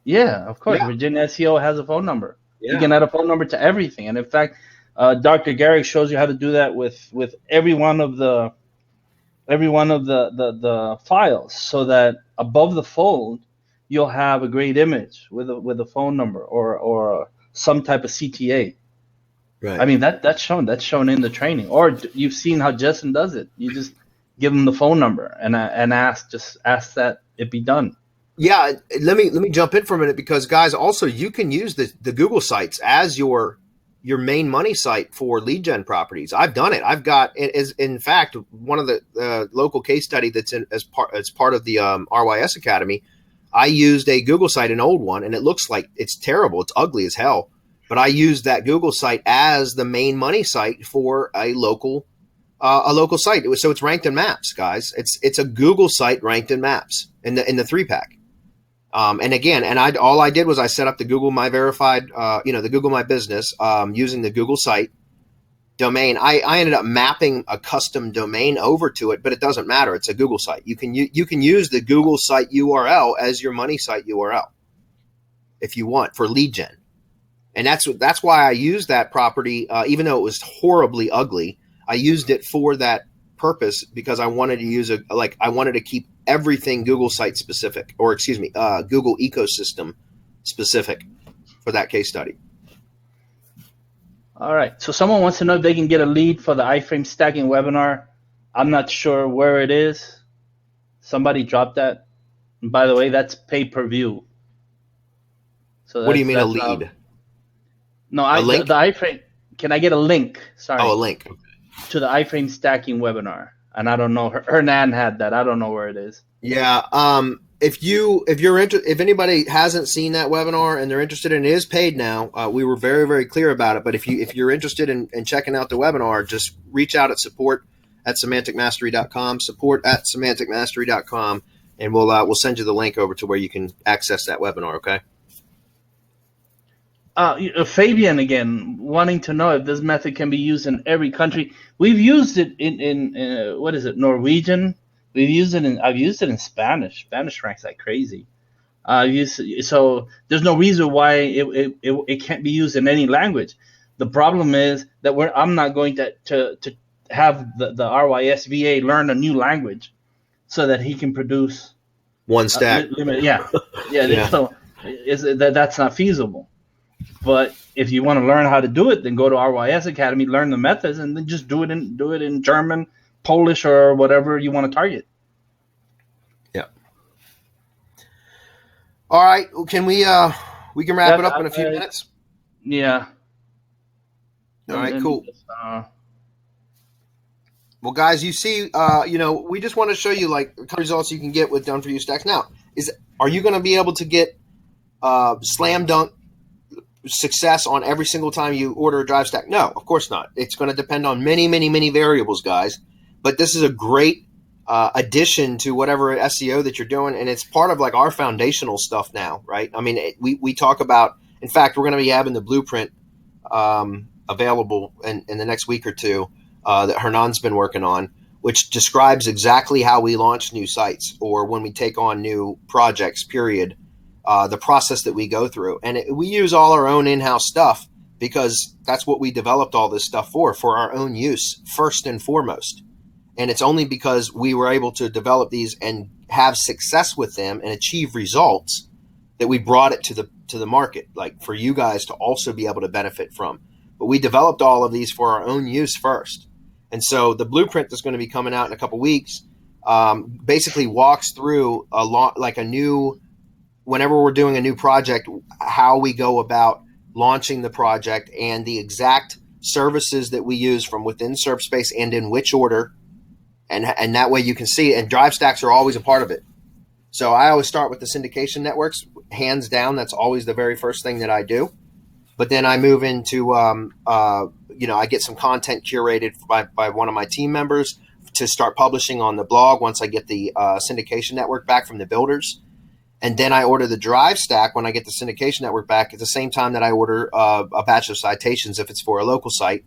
Yeah, of course. Yeah. Virginia SEO has a phone number. You Yeah. can add a phone number to everything, and in fact, Dr. Garrick shows you how to do that with every one of the files, so that above the fold you'll have a great image with a phone number or some type of CTA. Right. I mean that's shown in the training, or you've seen how Justin does it. You just give them the phone number and ask that it be done. Yeah, let me jump in for a minute, because guys, also you can use the Google sites as your main money site for lead gen properties. I've done it. I've got it is, in fact, one of the local case study that's as part of the RYS Academy. I used a Google site, an old one, and it looks like it's terrible. It's ugly as hell. But I used that Google site as the main money site for a local site. So it's ranked in maps, guys. It's a Google site ranked in maps in the 3-pack. And again, all I did was I set up the Google My Verified, the Google My Business, using the Google site domain. I ended up mapping a custom domain over to it, but it doesn't matter. It's a Google site. You can use the Google site URL as your money site URL if you want for lead gen. And that's why I used that property, even though it was horribly ugly. I used it for that purpose because I wanted to I wanted to keep everything Google site specific, or Google ecosystem specific for that case study. All right. So someone wants to know if they can get a lead for the iframe stacking webinar. I'm not sure where it is. Somebody dropped that. And by the way, that's pay-per-view. So What do you mean a lead? No, a link? The iframe. Can I get a link? Sorry. Oh, a link. To the iframe stacking webinar. And I don't know. Hernan had that. I don't know where it is. Yeah. If anybody hasn't seen that webinar and they're interested, and it is paid now, we were very, very clear about it. But if you're interested in checking out the webinar, just reach out at support@semanticmastery.com, support@semanticmastery.com, and we'll send you the link over to where you can access that webinar. Okay. Fabian again, wanting to know if this method can be used in every country. We've used it in what is it, Norwegian? I've used it in Spanish. Spanish ranks like crazy. So there's no reason why it can't be used in any language. The problem is that I'm not going to have the RYS VA learn a new language so that he can produce one stack. Yeah. So that's not feasible. But if you want to learn how to do it, then go to RYS Academy, learn the methods, and then just do it in German, Polish, or whatever you want to target. Yeah. All right. Can we can wrap it up in a few minutes? Yeah. All right. Cool. Well, guys, you see, we just want to show you like the results you can get with done for you stacks. Now, are you going to be able to get slam dunk success on every single time you order a drive stack? No, of course not. It's going to depend on many, many, many variables, guys. But this is a great addition to whatever SEO that you're doing, and it's part of like our foundational stuff now, right? I mean, we talk about. In fact, we're going to be having the blueprint available in the next week or two that Hernan's been working on, which describes exactly how we launch new sites or when we take on new projects. Period. The process that we go through. And we use all our own in-house stuff because that's what we developed all this stuff for our own use, first and foremost. And it's only because we were able to develop these and have success with them and achieve results that we brought it to the market, like for you guys to also be able to benefit from. But we developed all of these for our own use first. And so the blueprint that's going to be coming out in a couple weeks basically walks through whenever we're doing a new project, how we go about launching the project and the exact services that we use from within SerpSpace and in which order. And that way you can see it. And drive stacks are always a part of it. So I always start with the syndication networks, hands down. That's always the very first thing that I do. But then I move into, I get some content curated by one of my team members to start publishing on the blog once I get the syndication network back from the builders. And then I order the drive stack when I get the syndication network back at the same time that I order a batch of citations if it's for a local site,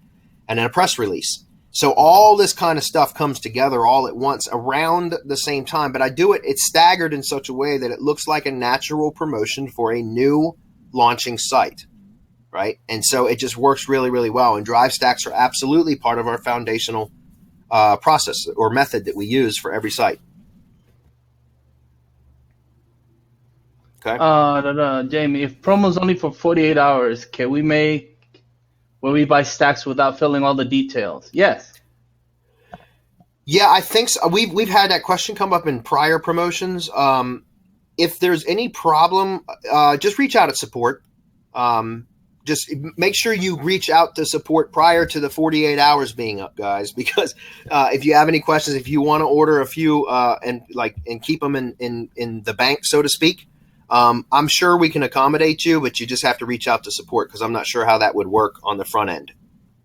and then a press release. So all this kind of stuff comes together all at once around the same time. But I do it, it's staggered in such a way that it looks like a natural promotion for a new launching site, right? And so it just works really, really well. And drive stacks are absolutely part of our foundational process or method that we use for every site. Okay. Jamie, if promo's only for 48 hours, will we buy stacks without filling all the details? Yes. Yeah, I think so. We've had that question come up in prior promotions. If there's any problem, just reach out at support. Just make sure you reach out to support prior to the 48 hours being up, guys, because if you have any questions, if you want to order a few and keep them in the bank, so to speak, I'm sure we can accommodate you, but you just have to reach out to support because I'm not sure how that would work on the front end.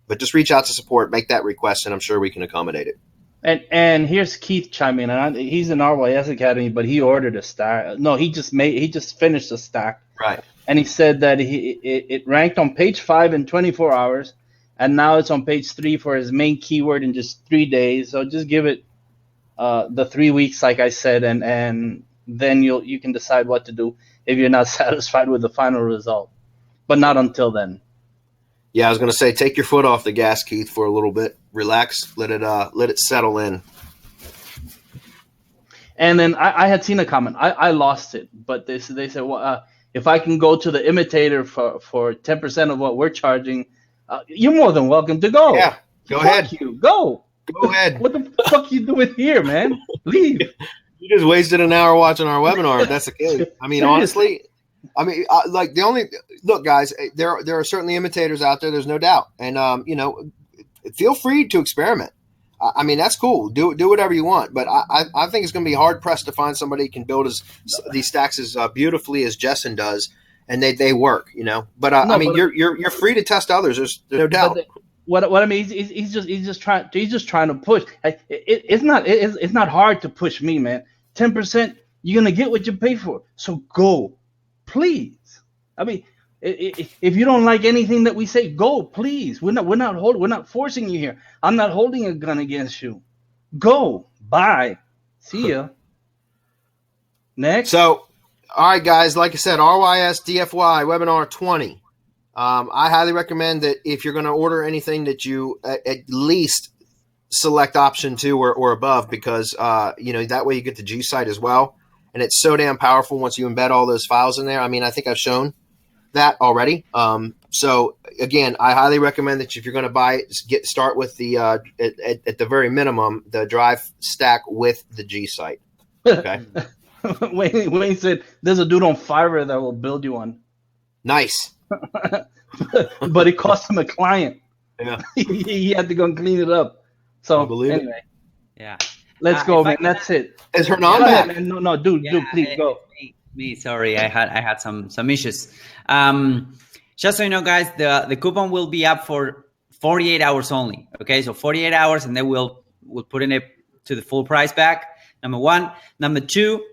But just reach out to support, make that request, and I'm sure we can accommodate it. And here's Keith chiming in. He's in RYS Academy, but he ordered a stack. No, he just finished a stack. Right. And he said that it ranked on page 5 in 24 hours, and now it's on page 3 for his main keyword in just 3 days. So just give it the 3 weeks, like I said, and then you can decide what to do if you're not satisfied with the final result, but not until then. Yeah, I was going to say, take your foot off the gas, Keith, for a little bit. Relax, let it settle in. And then I had seen a comment. I lost it, but they said, well, if I can go to the imitator for 10% of what we're charging, you're more than welcome to go. Yeah, go ahead. Go ahead. What the fuck you doing here, man? Leave. You just wasted an hour watching our webinar. If that's the case. I mean, honestly, look, guys, there are certainly imitators out there. There's no doubt. And, feel free to experiment. I mean, that's cool. Do whatever you want. But I think it's going to be hard pressed to find somebody who can build these stacks as beautifully as Jessen does. And they work, but you're free to test others. There's no doubt. What I mean, he's just trying to push. It's not hard to push me, man. 10%, you're gonna get what you pay for. So go, please. I mean, if you don't like anything that we say, go, please. We're not forcing you here. I'm not holding a gun against you. Go, bye, see ya. Next. So, all right, guys. Like I said, RYS DFY webinar 20. I highly recommend that if you're going to order anything that you at least select option 2 or above, because that way you get the G site as well, and it's so damn powerful once you embed all those files in there. I mean, I think I've shown that already. So again, I highly recommend that if you're going to buy it, start with the at the very minimum the drive stack with the G site. Okay. Wayne said there's a dude on Fiverr that will build you one. Nice. But it cost him a client. Yeah. He had to go and clean it up. So anyway. Yeah. Let's go, man. That's it. Is Hernan back? No, dude, please go. Me, sorry, I had some issues. Just so you know, guys, the coupon will be up for 48 hours only. Okay, so 48 hours, and then we'll put in it to the full price back. Number 1. Number 2,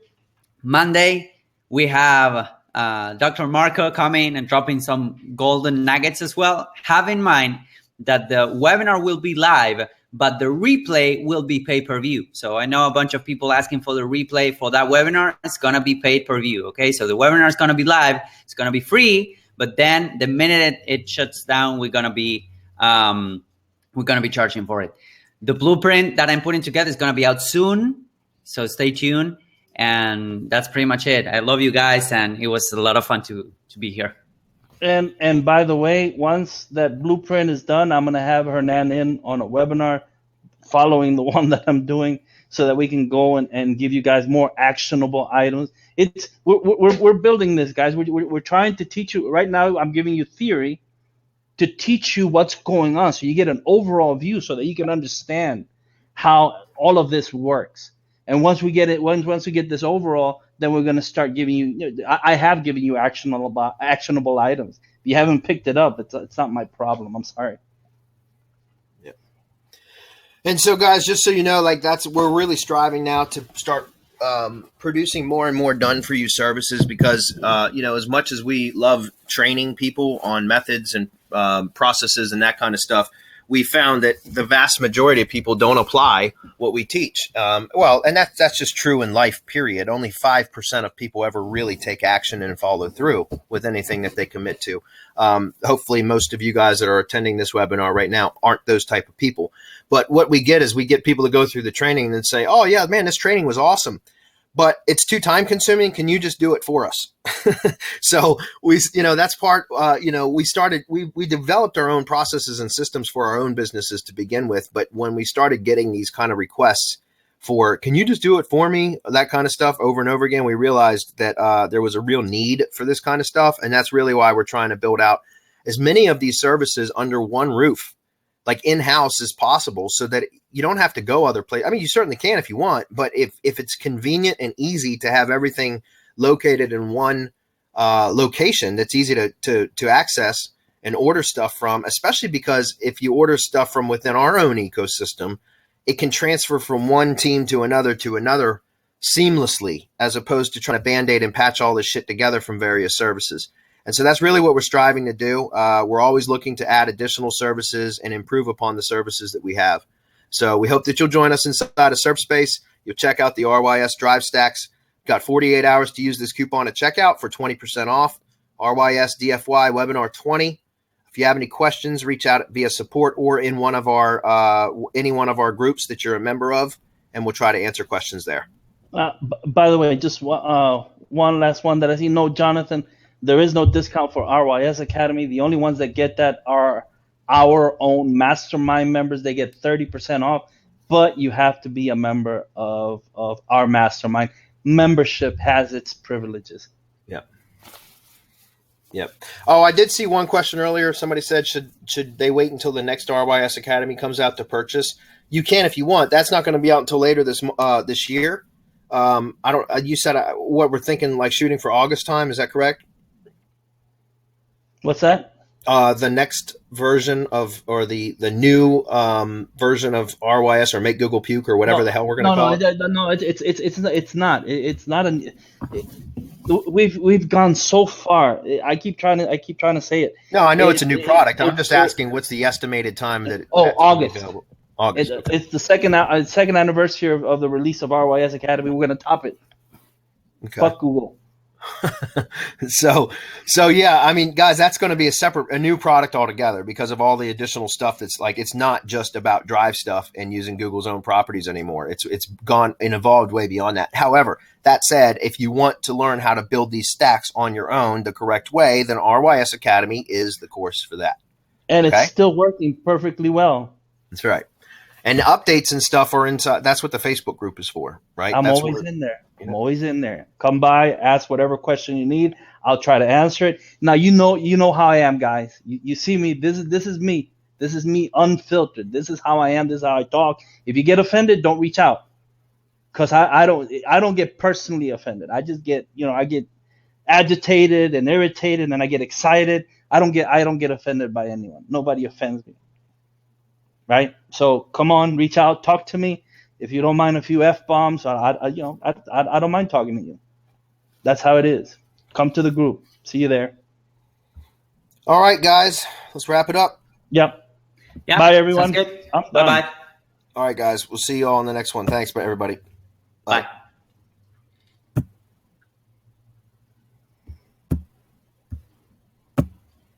Monday we have Dr. Marco coming and dropping some golden nuggets as well. Have in mind that the webinar will be live, but the replay will be pay-per-view. So I know a bunch of people asking for the replay for that webinar. It's going to be pay-per-view, okay? So the webinar is going to be live. It's going to be free, but then the minute it shuts down, we're going to be charging for it. The blueprint that I'm putting together is going to be out soon, so stay tuned. And that's pretty much it. I love you guys, and it was a lot of fun to be here. And by the way, once that blueprint is done, I'm gonna have Hernan in on a webinar following the one that I'm doing, so that we can go and give you guys more actionable items. We're building this, guys. We're trying to teach you right now. I'm giving you theory, to teach you what's going on, so you get an overall view, so that you can understand how all of this works. And once we get it, once we get this overall, then we're going to start giving you. I have given you actionable items. If you haven't picked it up, it's not my problem. I'm sorry. Yeah. And so, guys, just so you know, like we're really striving now to start producing more and more done for you services, because as much as we love training people on methods and processes and that kind of stuff, we found that the vast majority of people don't apply what we teach. And that's just true in life, period. Only 5% of people ever really take action and follow through with anything that they commit to. Hopefully most of you guys that are attending this webinar right now aren't those type of people. But what we get is we get people to go through the training and then say, oh yeah, man, this training was awesome, but it's too time consuming. Can you just do it for us? So that's part, we developed our own processes and systems for our own businesses to begin with. But when we started getting these kind of requests for, can you just do it for me? That kind of stuff over and over again, we realized that there was a real need for this kind of stuff. And that's really why we're trying to build out as many of these services under one roof, like in-house as possible, so that you don't have to go other places. I mean, you certainly can if you want, but if it's convenient and easy to have everything located in one location that's easy to access and order stuff from, especially because if you order stuff from within our own ecosystem, it can transfer from one team to another seamlessly, as opposed to trying to band-aid and patch all this shit together from various services. And so that's really what we're striving to do. We're always looking to add additional services and improve upon the services that we have. So we hope that you'll join us inside of SerpSpace. You'll check out the RYS Drive Stacks. Got 48 hours to use this coupon at checkout for 20% off. RYS DFY Webinar 20. If you have any questions, reach out via support or in one of our any one of our groups that you're a member of, and we'll try to answer questions there. By the way, just one last one that I see. No, Jonathan, there is no discount for RYS Academy. The only ones that get that are our own mastermind members. They get 30% off, but you have to be a member of our mastermind. Membership has its privileges. Yep. Oh, I did see one question earlier. Somebody said, should they wait until the next RYS Academy comes out to purchase? You can if you want. That's not going to be out until later this year. You said what we're thinking, like shooting for August time. Is that correct? What's that? The next version of, or the new version of RYS, or Make Google Puke, or whatever the hell we're going to call it. No, it's not. It's not we've gone so far. I keep trying to say it. No, I know it's a new product. I'm just asking, what's the estimated time that? August. August. It's the second anniversary of the release of RYS Academy. We're going to top it. Okay. Fuck Google. So yeah, I mean, guys, that's going to be a new product altogether, because of all the additional stuff that's like, it's not just about Drive stuff and using Google's own properties anymore. It's gone and evolved way beyond that. However, that said, if you want to learn how to build these stacks on your own the correct way, then RYS Academy is the course for that. And it's still working perfectly well. That's right. And the updates and stuff are inside. That's what the Facebook group is for, right? I'm always in there. I'm always in there. Come by, ask whatever question you need. I'll try to answer it. Now you know how I am, guys. You see me. This is me. This is me unfiltered. This is how I am. This is how I talk. If you get offended, don't reach out, because I don't get personally offended. I just get I get agitated and irritated, and I get excited. I don't get offended by anyone. Nobody offends me. Right? So come on, reach out, talk to me. If you don't mind a few F-bombs, I don't mind talking to you. That's how it is. Come to the group. See you there. All right, guys, let's wrap it up. Yep. Bye, everyone. Bye-bye. All right, guys, we'll see you all in the next one. Thanks, everybody. Bye.